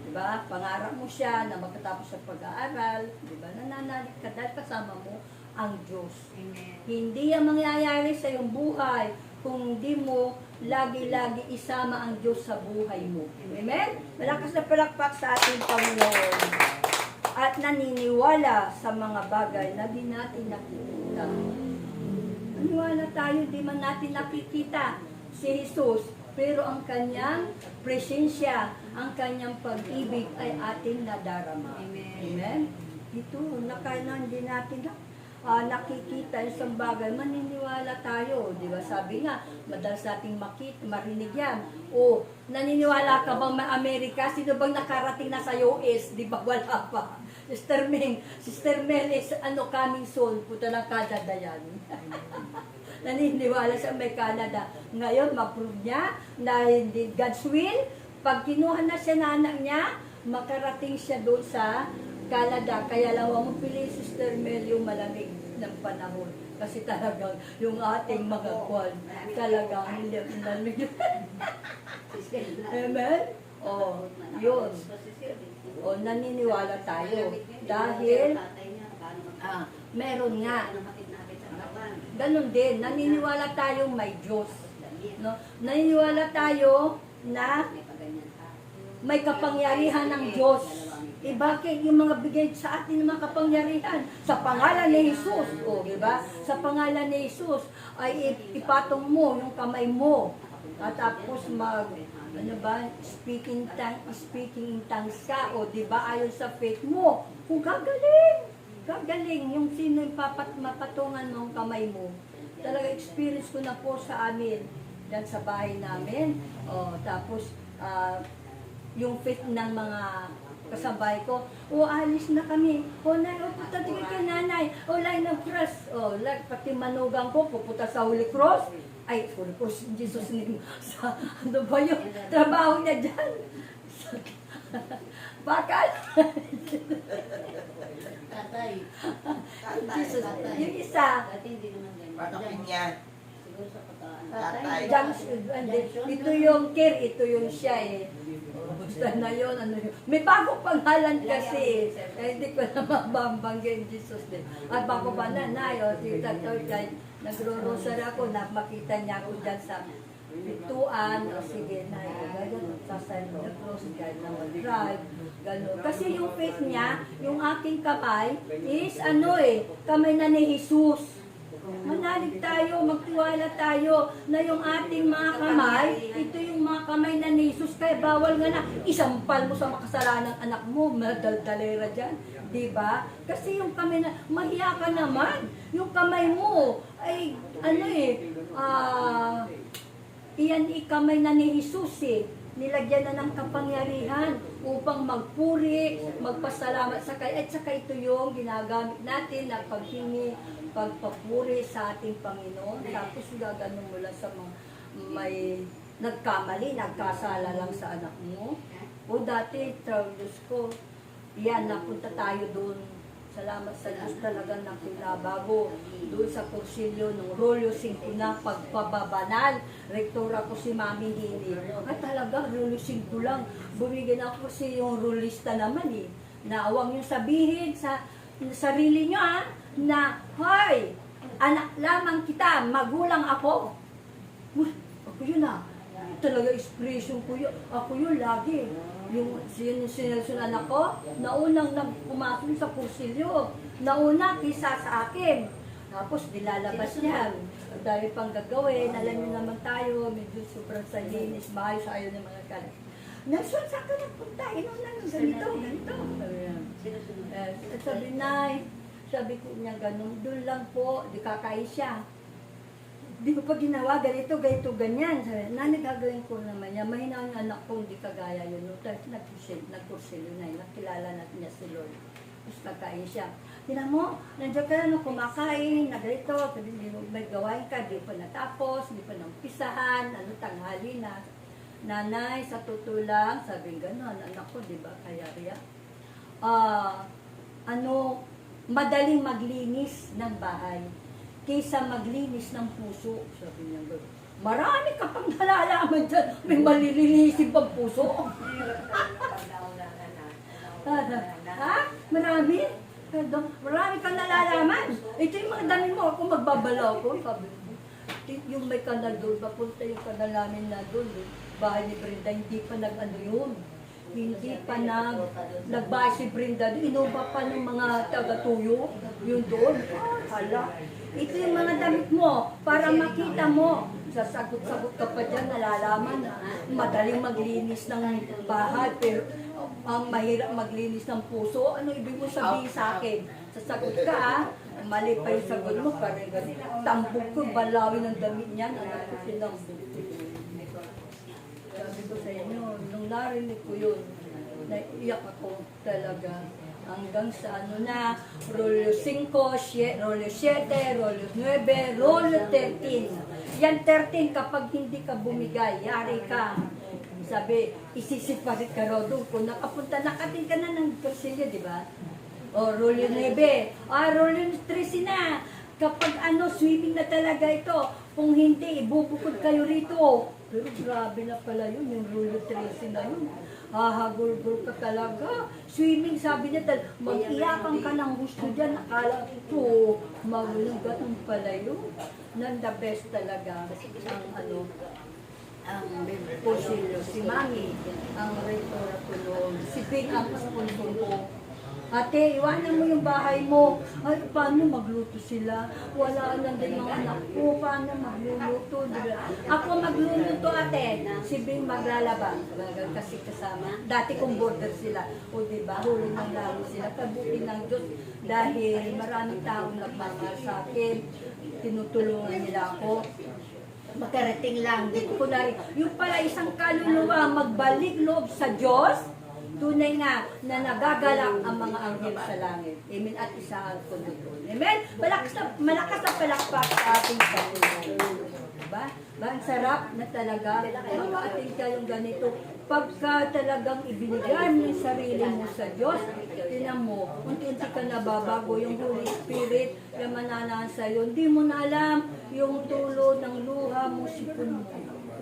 [SPEAKER 4] Diba? Pangarap mo siya na magkatapos sa pag-aaral. Diba? Nananalig ka dahil kasama mo ang Diyos.
[SPEAKER 2] Amen.
[SPEAKER 4] Hindi yan mangyayari sa iyong buhay kung hindi mo lagi-lagi isama ang Diyos sa buhay mo. Amen? Malakas na palakpak sa ating Panginoon. At naniniwala sa mga bagay na di natin nakikita. Naniwala tayo, di man natin nakikita si Jesus, pero ang kanyang presensya, ang kanyang pag-ibig ay ating nadarama.
[SPEAKER 2] Amen.
[SPEAKER 4] Amen? Ito, hindi natin nakikita isang bagay, maniniwala tayo, di ba? Sabi nga, madalas nating marinig yan. O, naniniwala ka bang Amerika? Sino bang nakarating na sa US? Di ba? Wala pa. Sister Mel is coming soon. Puta ng Canada yan. Naniniwala sa may Canada. Ngayon, ma-prove niya na hindi God's will. Pag kinuha na siya na anak niya, makarating siya doon sa Canada. Kaya lang, huwag mo pili, Sister Mel, yung malamig ng panahon. Kasi talagang yung ating mga kwan, talagang malamig. Amen? O, yun. O, naniniwala tayo. Dahil, meron nga. Ganon din, naniniwala tayong may Diyos. No? Naniniwala tayo na may kapangyarihan ng Diyos. Eh bakit yung mga bigay sa atin ng mga kapangyarihan? Sa pangalan ni Jesus, o di ba? Sa pangalan ni Jesus ay ipatong mo yung kamay mo. At tapos speaking in tongues ka, o di ba? Ayon sa faith mo. Kung gagaling yung sino yung mapatungan mo ang kamay mo. Talaga experience ko na po sa amin yan sa bahay namin. O, tapos yung faith ng mga kasabay ko, alis na kami. Pupunta din kay nanay. Line of cross. Pati manugang ko, pupunta sa Holy Cross. Ay, Holy Cross, Jesus name. Ano ba yung trabaho niya dyan? Bakal?
[SPEAKER 3] Tatay.
[SPEAKER 4] Jesus. Yung isa,
[SPEAKER 3] Patakin yan.
[SPEAKER 4] Tatay. Ito yung Kir, ito yung siya eh. Basta na yun, may bagong pangalan kasi eh. Hindi ko na mabambanggin Jesus din. At bago pa na, si Tatay, nagro-rosary ako, makita niya ako dyan sa pintuan, sige na, gano'n, sasay mo na cross, kahit na mag-drive, gano'n. Kasi yung faith niya, yung aking kamay, is kamay na ni Jesus. Manalig tayo, magtiwala tayo na yung ating mga kamay, ito yung mga kamay na ni Jesus, kaya bawal nga na isampal mo sa makasalanang anak mo, madaldalera dyan, di ba? Kasi yung kamay na, mahiya ka naman, yung kamay mo, ay, iyan kamay na ni Jesus eh. Nilagyan na ng kapangyarihan upang magpuri, magpasalamat sa kanya. At saka ito yung ginagamit natin na paghingi, pagpapuri sa ating Panginoon. Tapos gaganon mo lang sa mga may nagkamali, nagkasala lang sa anak mo. O dati, Diyos ko, yan, napunta tayo doon. Salamat sa Diyos talaga na kinabago doon sa kursilyo ng Rolyo 5 na pagpababanal. Rektora ko si Mami Hili. At talaga, Rolyo 5 lang. Bumigyan ako kasi yung rolista naman eh. Na huwag niyo sabihin sa sarili niyo na, hoy, anak lamang kita, magulang ako. Uy, ako yun talaga expression ko yun. Ako yun lagi. Yung sinasunan ako, naunang pumasok sa kursilyo. Nauna kisa sa akin. Tapos nilalabas niya. Dahil pang gagawin, alam niyo naman tayo, medyo sobrang salinis, maayos ayaw ng mga kalit. Nelson, saan ka nagpunta? Ganito. Sabi ko niya ganun, doon lang po, di kakain siya. Di ko pa ginawa, ganito, ganyan. Sabi, gagawin ko naman niya. Mahina ang anak ko, hindi kagaya yun. Nagkursilyo na yun. Nakilala natin niya si Lord. Tapos nagkain siya. Tinan mo, nandiyan ka na kumakain, nagalito. Sabi, may gawain ka, di pa natapos, di pa nampisahan, tanghali na. Nanay, sa totoo lang, sabi gano'n, anak ko, di ba, kaya riya? Madaling maglinis ng bahay kaysa maglinis ng puso, sabi niya gano'n. Marami ka pang nalalaman dyan, may malilinisin pang puso. Marami? Marami kang nalalaman. Ito yung mga dami mo, ako magbabalaw ko, sabi mo. Yung may kanal doon, papunta yung kanal namin na doon, bahay ni Brenda, hindi pa yun. Hindi pa nagbahay si Brenda, inuba pa ng mga taga-tuyo, yun doon. Hala. Ito yung mga damit mo, para makita mo. Sasagot-sagot ka pa dyan, nalalaman na madaling maglinis ng bahay, pero ang mahirap maglinis ng puso. Ano ibig mo sabihin sa akin? Sasagot ka mali pa yung sagot mo, parang tambok ko, balawin ng damit niya, anak ko sinambok. Sabi ko sa inyo, nung narinig ko yun, naiyak ako talaga. Hanggang sa Rolyo 5, Rolyo 7, Rolyo 9, Rolyo 13. Yan 13, kapag hindi ka bumigay, yari ka. Sabi, isisiparit ka raw doon. Kung nakating ka na ng kursilyo, di ba? O, Rolyo 9. Rolyo 13 na. Kapag swimming na talaga ito, kung hindi, ibubukod kayo rito. Pero grabe na pala yun, yung Rule 13 na yun. Hahagulgul ka talaga. Swimming, sabi niya, mag-iyakan ka ng gusto dyan. Akala ito, ganun pala yun. Nang the best talaga. Ang Posilio, si Mami, ang Rectora Tulong, si Ping ang sponsor ko. Ate, iwanan mo yung bahay mo. Ay, paano magluto sila? Wala lang din mga anak ko. Paano magluluto? Diba? Ako magluluto, ate. Si Bing maglalaba. Kasi kasama. Dati kong border sila. O diba, huli ng lalo sila. Kabuti ng Diyos. Dahil maraming taong nagmamahal sa akin. Tinutulungan nila ako. Makarating lang. Dito ko na rin. Yung pala isang kaluluwa magbalik loob sa Diyos. Tunay nga na nagagalak ang mga anghel sa langit. Amen. At isa ang konduktor. Amen. Malakas na palakpak sa ating Panginoon. Diba? Ang sarap na talaga mag-ating kayong ganito. Pagka talagang ibinigay mo yung sarili mo sa Diyos, tinan mo, unti-unti ka nababago, yung Holy Spirit, yung mananahan sa'yo, hindi mo na alam yung tulo ng luha mo, sipon mo.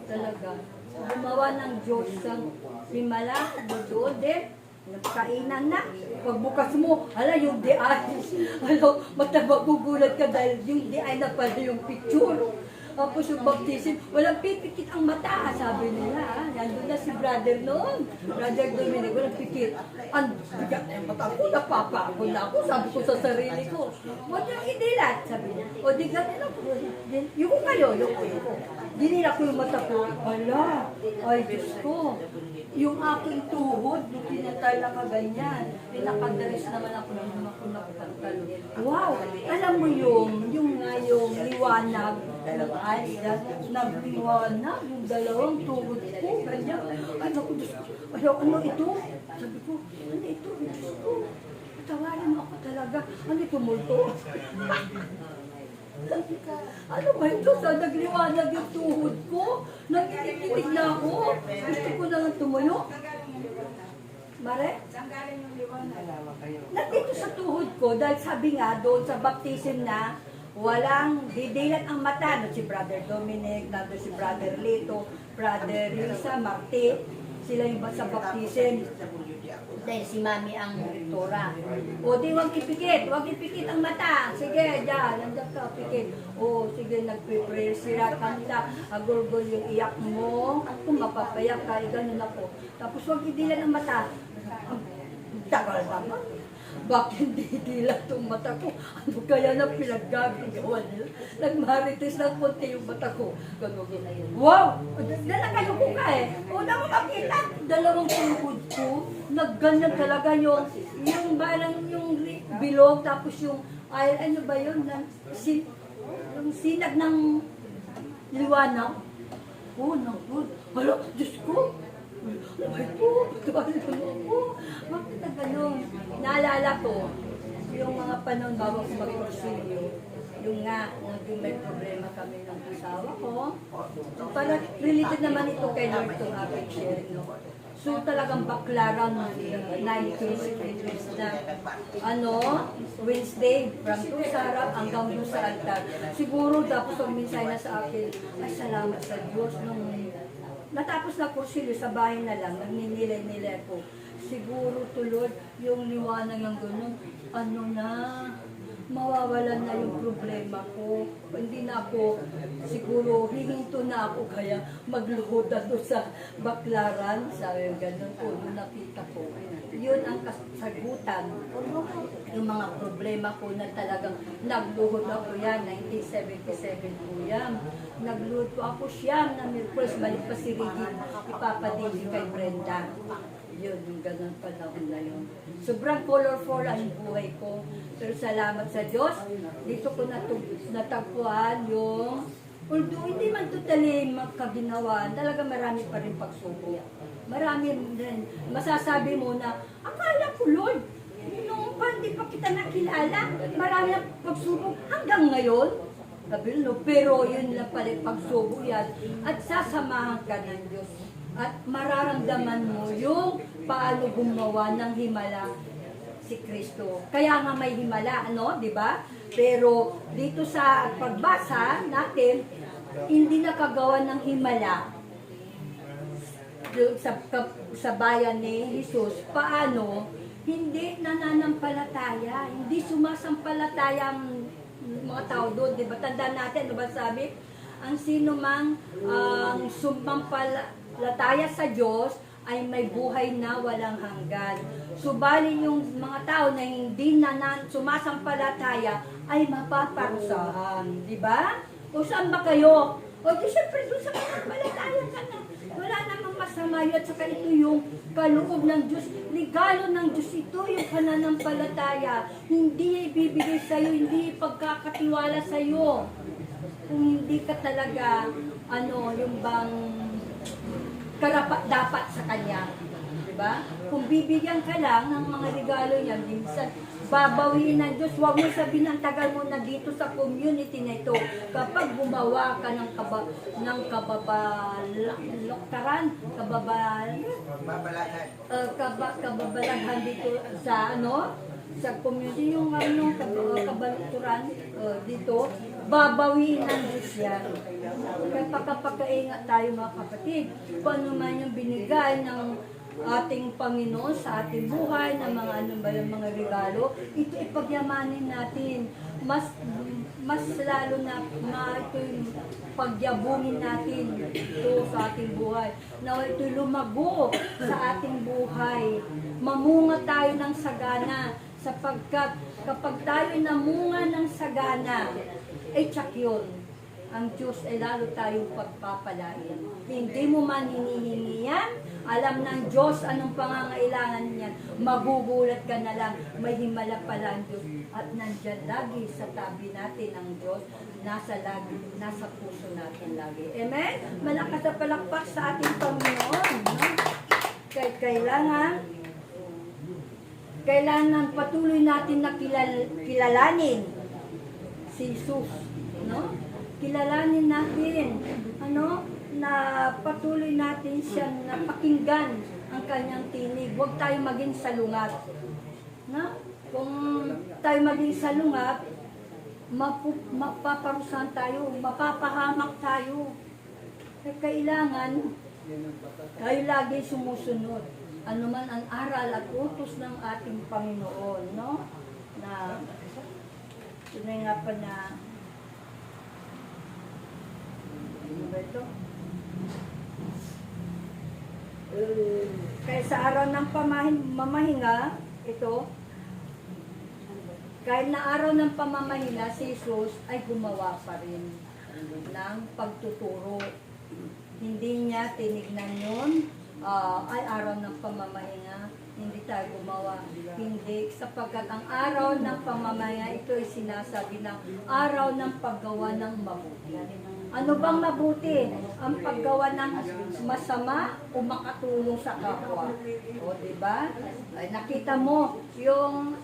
[SPEAKER 4] Talaga. Gumawa ng Diyos ng himala, doon din, nagkainan na. Pagbukas mo, yung di ay, magugulat ka dahil yung di ay na pala yung picture. Tapos yung baptism, walang pipikit ang mata, sabi nila. Nandun na si brother noon. Brother Dominic, walang pikit. Ang bigat ng mata ko, napapagod na ako. Sabi ko sa sarili ko, huwag niyang idilat, sabi niya. O di ganun ako. Yung kayo. Dinila ko yung mata ko. Hala, ay Diyos ko. Yung aking tuhod, yung pinatay na kaganyan. Pinakadaris naman ako ng mga kunakantalo. Wow! Alam mo yung liwanag, ay, nagliwanag, yung dalawang tuhod ko, ganyan. Ay, naku, Diyos ko. Ano ito? Sabi ko, ano ito? Diyos ko. Tawarin mo ako talaga. Ano ito, multo? Ano ba ito? Sa nagliwanag yung tuhod ko? Nakikinig na ako. Gusto ko na nga tumuyo. Mare?
[SPEAKER 1] Saan galing yung liwanag?
[SPEAKER 4] Nandito sa tuhod ko, dahil sabi nga doon sa baptism na walang didilat ang mata. No, si Brother Dominic, nandun si Brother Lito, Brother Risa, Marti, sila yung sa baptism. Dahil si Mami ang rektora. O di wag ipikit ang mata. Sige, dyan, nandiyan ka, pikit. O sige, nagpe-prayer sila, kanta, agulgol yung iyak mo. Kung mapapayak ka, ganun ako. Tapos wag idilan ang mata. Tagal naman. Bakit hindi dilat yung mata ko? Ano kaya na pinaggagawa nila? Nagmarites ng konti yung mata ko. Ganun. Wow! Nalakayo ko ka eh. Una mo makita, dalawang tuhod ko. Nagganyan talaga yung barang yung bilog, tapos yung, ano ba yun? Yung sinag ng liwanag. Oh, naku. Hala, Diyos ko. Ano ba ito? Bakit na gano'n? Naalala ko, yung mga panahon bago ko mag-kursilyo, yung nga, naging may problema kami ng asawa ko. So, parang related naman ito kay Lord itong aking sharing. No? So, talagang baklaran ng 90s na, Wednesday, from to sarap hanggang doon sa altar. Siguro, tapos pag minsay na sa akin, ay salamat sa Diyos nung natapos na kursilyo sa bahay na lang, nagninilay-nilay ko. Siguro tulad yung liwanag ng gano'n, mawawalan na yung problema ko. Hindi na ako, siguro hihinto na ako, kaya magluhod na doon sa baklaran. Sabi yung gano'n po, nung nakita ko. Yun ang kasagutan. Yung mga problema ko na talagang nagluhod ako yan, 1977 po yan. Nagluhod po ako siya na Miracles, balik pa si Rigid, ipapadili kay Brenda. Yun, yung ganun panahon na yun. Sobrang colorful ang buhay ko. Pero salamat sa Diyos, dito ko natagpuan yung, although hindi man totally magkaginawa, talaga marami pa rin pagsubok. Marami rin. Masasabi mo na, akala ko, Lord, nung hindi pa kita nakilala, marami na pagsubok hanggang ngayon. Sabi, no, pero yun lang pala pagsubok yan. At sasamahan ka ng Diyos. At mararamdaman mo yung paano gumawa ng himala si Kristo. Kaya nga may himala, di ba? Pero dito sa pagbasa natin, hindi nakagawa ng himala sa bayan ni Jesus, paano hindi nananampalataya, hindi sumasampalataya ang mga tao doon, di ba? Tandaan natin, di ba sabi? Ang sino mang sumampalataya sa Diyos ay may buhay na walang hanggan. Subalit yung mga tao na hindi sumasampalataya ay mapaparusahan, di ba? O saan ba kayo? O di syempre doon sa masampalataya ka na. Wala namang masama yun. At saka ito yung kaloob ng Diyos. Regalo ng Diyos ito, yung pananampalataya. Hindi ibibigay sa'yo, hindi ipagkakatiwala sa'yo. Kung hindi ka talaga, yung bang karapat-dapat sa Kanya. Diba? Kung bibigyan ka lang ng mga regalo yan, minsan, babawiin ng Diyos. Huwag mo sabihin ang tagal mo na dito sa community na ito. Kapag gumawa ka ng kababalaghan dito sa sa community, yung kabalituran dito, babawiin ng Diyos yan. Kaya pagkapagkaingat tayo mga kapatid, kung ano man yung binigay ng ating Panginoon sa ating buhay, ng yung mga regalo, ito ipagyamanin natin. Mas lalo na ito yung pagyabungin natin ito sa ating buhay. Na ito lumago sa ating buhay. Mamunga tayo ng sagana, sapagkat kapag tayo namunga ng sagana, ay tsak yun. Ang Diyos ay lalo tayong pagpapalain. Hindi mo man hinihingi yan, alam ng Diyos anong pangangailangan niyan. Magugulat ka na lang, may himala pala ang Diyos. At nandyan lagi sa tabi natin ang Diyos, nasa puso natin lagi. Amen? Malakas na palakpak sa ating Panginoon. No? Kailangan patuloy natin na kilalanin si Jesus. No? Kilalanin natin, na patuloy natin siyang napakinggan ang kanyang tinig. Huwag tayo maging salungat. Na? Kung tayo maging salungat, mapaparusahan tayo, mapapahamak tayo. Kaya kailangan tayo lagi sumusunod. Ano man ang aral at utos ng ating Panginoon, no? Na, tunay nga pa na, ano ba ito? Kaya sa araw ng mamahinga, ito, kahit na araw ng pamamahinga, si Jesus ay gumawa pa rin ng pagtuturo. Hindi niya tinignan yun, ay araw ng pamamahinga, hindi tayo gumawa. Hindi, sapagkat ang araw ng pamamahinga, ito ay sinasabi ng araw ng paggawa ng mabuti. Ano bang mabuti? Ang paggawa ng masama o makatulong sa kapwa. O, diba? Ay, nakita mo, yung,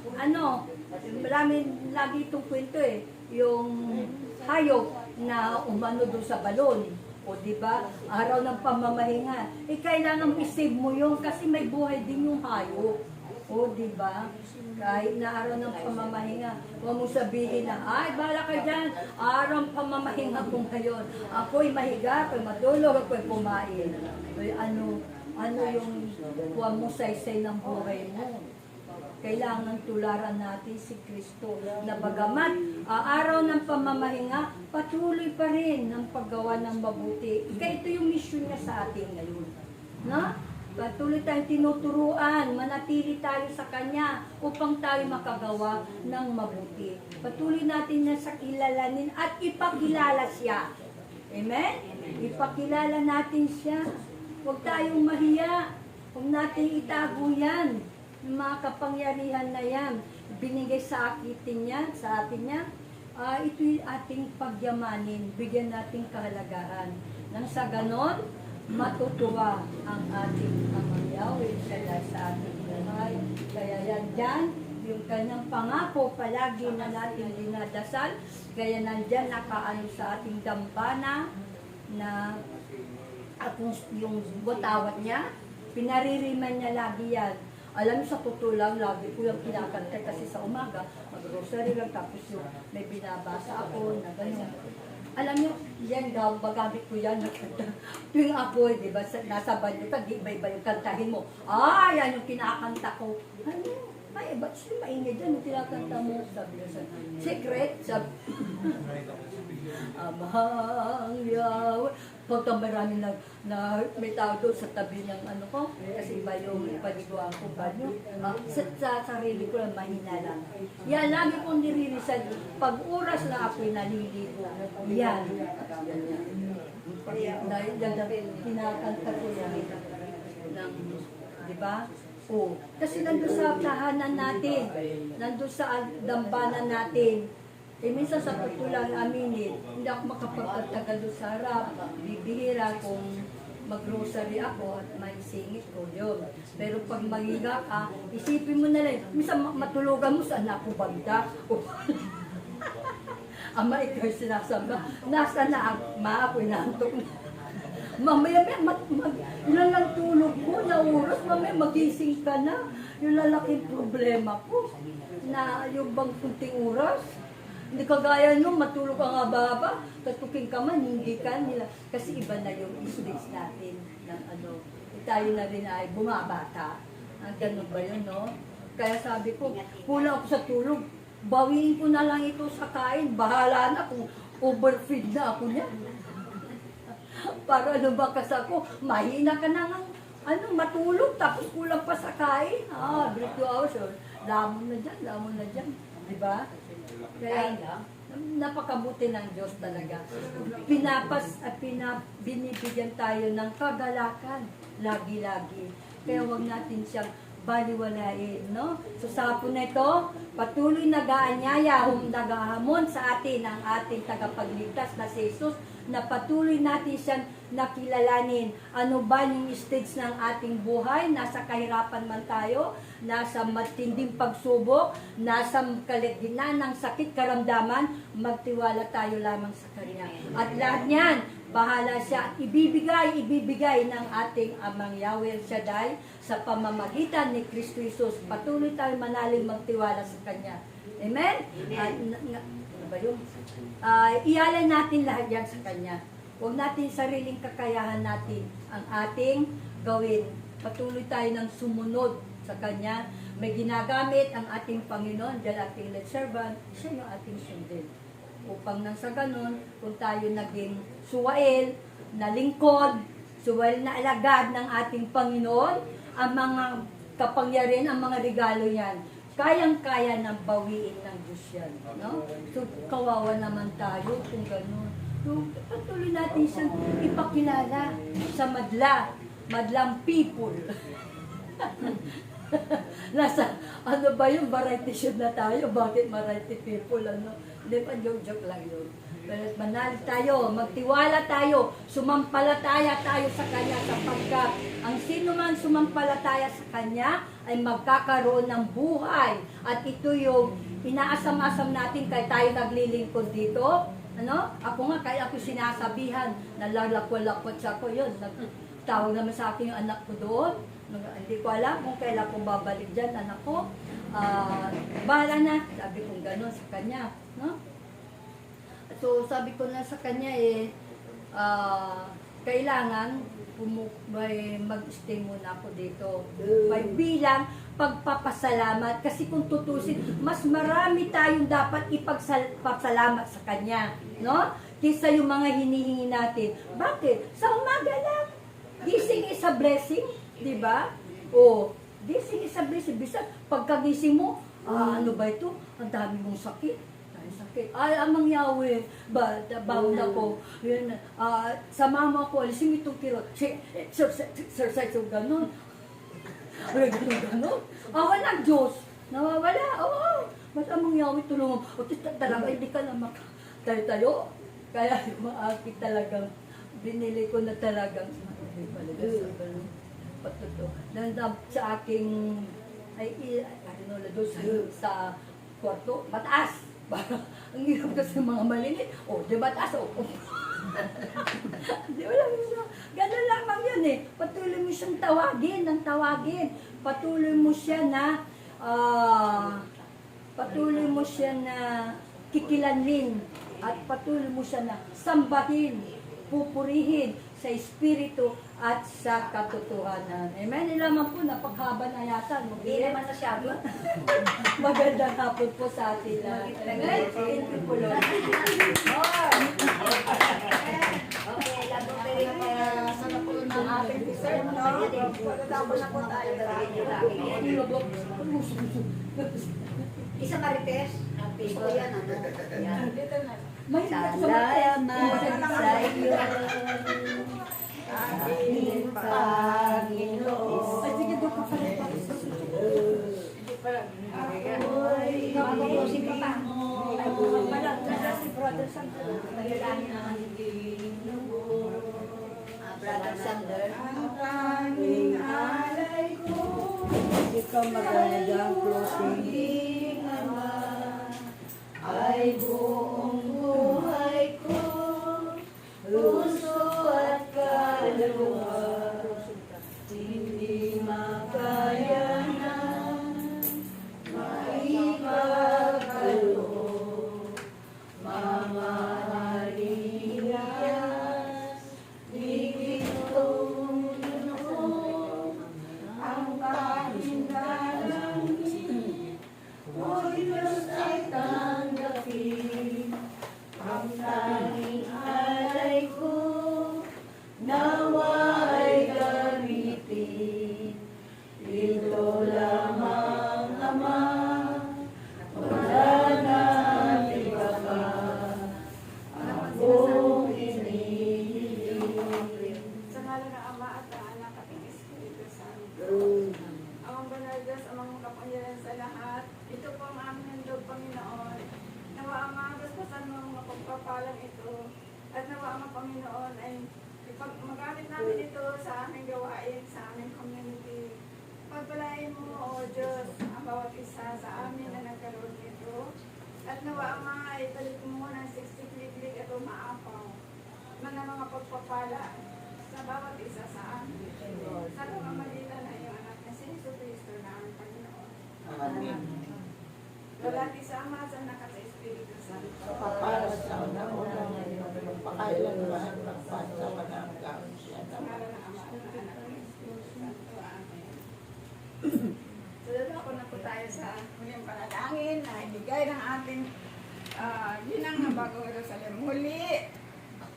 [SPEAKER 4] marami lagi itong kwento yung hayop na umano doon sa balon. O, diba? Araw ng pamamahinga. Kailangan i-save mo yun kasi may buhay din yung hayop. O, diba? Kahit na araw ng pamamahinga, huwag mo sabihin na, ay, bahala ka dyan, araw ng pamamahinga ko ngayon. Ako'y mahiga, ako'y matulog, ako'y kumain. Ano yung huwag mo saysay ng buhay mo? Kailangan tularan natin si Kristo na bagamat araw ng pamamahinga, patuloy pa rin ang paggawa ng mabuti. Kaya ito yung mission niya sa atin ngayon. Na? Patuloy tayong tinuturuan, manatili tayo sa Kanya upang tayo makagawa ng mabuti. Patuloy natin na sa kilalanin at ipakilala siya. Amen? Ipakilala natin siya. Huwag tayong mahiya. Huwag natin itago yan. Yung mga kapangyarihan na yan, binigay sa atin yan, ito'y ating pagyamanin, bigyan nating kahalagahan. Nang sa ganon, matutuwa ang ating Amang Yahweh sa ating buhay. Kaya yan dyan, yung kanyang pangako palagi na natin dinadasal, kaya nandyan nakaano sa ating dambana na yung butawat niya, pinaririman niya lagi yan. Alam mo, sa totoo lang, lagi ko yung kinakanta kasi sa umaga, mag-grocery lang, tapos yung may binabasa ako na gano'n. Alam niyo, yan daw, magamit ko yan. Tuwing apoy, di ba, nasa banyo ka, di ba yung kantahin mo? Ah, yan yung kinakanta ko. Ano? Ay, ba't siya maingay dyan? Yung kinakanta mo, sabi niya sa secret, sabi. Amang Yahweh. Pagka marami na may tao doon sa tabi ng ano ko, kasi iba yung ipaniguan ko banyo. Sa sarili ko lang, mahina lang. Yan, lagi kong niririsan. Pag oras na ako'y naliligo, yan. Kinakanta ko yan. Di ba? Oh. Kasi nandun sa tahanan natin, nandun sa dambanan natin, minsan sa totoo lang aminin, hindi ako makapagtatagal doon sa harap. Bibihira kung mag-grocery ako at may singit ko yun. Pero pag maghiga ka, isipin mo na lang, minsan matulugan mo sa anak ko bagda. Ama, ikaw sinasamba. Nasa na ako'y naantok na. Mamaya, ilan lang tulog ko na oras, mamaya magising ka na. Yung lalaking problema ko, na yung bang kunting oras, hindi kagaya nung matulog ang haba-haba, katuking ka man, hindi ka nila. Kasi iba na yung stage natin ng ano, tayo na rin ay bumabata. Ang ganun ba yun, no? Kaya sabi ko, kulang ako sa tulog, bawiin ko na lang ito sa kain, bahala na kung overfeed na ako niya. Para lumakas ako, mahina ka na ng matulog, tapos kulang pa sa kain. Break 2 hours, lamon na dyan, di ba? Kaya napakabuti ng Diyos talaga. Binibigyan tayo ng kagalakan, lagi-lagi. Kaya huwag natin siyang baliwalain, no? So sa hapon na ito, patuloy nag-aanyaya, nagahamon sa atin ang ating tagapagligtas na si Jesus, na patuloy natin siyang nakilalanin. Ano ba yung stage ng ating buhay? Nasa kahirapan man tayo, nasa matinding pagsubok, nasa kaligtaan ng sakit karamdaman, magtiwala tayo lamang sa Kanya. At lahat niyan, bahala siya at ibibigay ng ating Amang Yahweh El Shaddai sa pamamagitan ni Kristo Jesus. Patuloy tayo manaling magtiwala sa Kanya. Amen? Ano ba yun? Ialay natin lahat yan sa Kanya. Huwag natin sariling kakayahan natin ang ating gawin. Patuloy tayo ng sumunod sa Kanya. May ginagamit ang ating Panginoon, dahil ating lead servant, siya yung ating sundin. Upang nang sa ganun, kung tayo naging suwail, na lingkod, suwail na alagad ng ating Panginoon, ang mga kapangyarihan, ang mga regalo yan, kayang-kaya ng bawiin ng Diyos yan. No? So, kawawa naman tayo kung gano'n. So, patuloy natin siyang ipakilala sa madlang people. Nasa, ano ba yung variety show na tayo? Bakit variety people? Ano? Hindi pa, joke lang yun. Pero manalig tayo, magtiwala tayo, sumampalataya tayo sa Kanya sapagkat ang sino man sumampalataya sa Kanya ay magkakaroon ng buhay. At ito yung inaasam-asam natin kaya tayo naglilingkod dito. Ano? Ako nga, kaya ako sinasabihan, nalalakwal-lakwat siya ko yun. Tawag naman sa akin yung anak ko doon. Hindi ko alam kung kailan ko babalik dyan, anak ko. Bahala na. Sabi kong gano'n sa kanya. No? So, sabi ko na sa kanya kailangan mag-stay muna ako dito. May bilang pagpapasalamat. Kasi kung tutusin, mas marami tayong dapat ipagpasalamat sa Kanya. No? Kaysa yung mga hinihingi natin. Bakit? Sa umaga lang. Gising is a blessing. Diba? O, gising is a blessing. Bisa, pagkagising mo, ano ba ito? Ang dami mong sakit. Ay, Amang Yahweh, bawal ako. Yun, sa mama ko, alisin itong kirot. Exercise yung gano'n. Wala gano'n. Wala Diyos. Nawawala. Oo. Mas Amang Yahweh, tulungan. O, talaga, hindi ka na tayo. Kaya yung maakit talagang, binili ko na talagang, patuto. Sa aking, sa kwarto, mataas. Ang hirap kasi mga malilit. Di ba taas? Di wala mo. Ganun lamang yun eh. Patuloy mo siyang tawagin. Patuloy mo siya na kikilanlin at patuloy mo siya na sambahin, pupurihin sa Espiritu at sa katotohanan. Amen. Yun lamang po, napaghaba na yata.
[SPEAKER 2] Hindi naman masyado.
[SPEAKER 4] Magandang hapon po sa atin lahat. Amen. Thank you po, Lord.
[SPEAKER 2] Okay, lago pero
[SPEAKER 1] Ang ating dessert, no? Pagkatapos na po tayo sa
[SPEAKER 2] Isa Marites. Gusto ko yan, ano? Yan.
[SPEAKER 1] dito na.
[SPEAKER 4] May
[SPEAKER 3] Salamat sa iyo,
[SPEAKER 1] Ating
[SPEAKER 3] Panginoon.
[SPEAKER 4] Ay, sige, doon ka pala.
[SPEAKER 2] Si Papa.
[SPEAKER 4] Ay, doon pala. Si Brother Sam.
[SPEAKER 2] Magdalangin naman. Brother Sander.
[SPEAKER 1] Ang tanging alay ko.
[SPEAKER 3] Ikaw magandang closing, Ama, ay buong buhay ko, puso at kaluluwa, hindi makaya na maipagkaloob, Mamariyas, bigit kong Ginoo, ang tanging dalangin, o Diyos ay tanggapin, ang tanging alay ko, nawa ay gamitin, ito lamang Ama, wala na iba pa, akong inihiling.
[SPEAKER 1] Sa ngalan ng Ama at ng Anak at ng Espiritu Santo. Amang banal Diyos, amang kapangyarihan sa lahat. Ito po ang aming handog, Panginoon. Nawa Ama, basbasan mo ang mga pagpapalang ito. At nawa Ama, Panginoon, ay magamit namin ito sa aming gawain, sa aming community. Pagpalain mo, O Diyos, ang bawat isa sa amin na nagkaroon nito. At nawa Ama, ay balik mo ng 60 liglig at umaapaw. Mga pagpapala sa bawat isa sa amin. Sa pamamagitan ng iyong anak na si Jesucristo na ang Panginoon.
[SPEAKER 3] Amen.
[SPEAKER 1] Walang isama sa anak at sa Espiritu Santo.
[SPEAKER 3] Para sa una-una ngayon, magpakailanman, magpasa, mananggang siya
[SPEAKER 1] Sa
[SPEAKER 3] naman.
[SPEAKER 1] ngalan ng Ama at ng Anak at ng Espiritu Santo. Amen. So, ako na po tayo sa huling panalangin na ibigay ng ating ginang na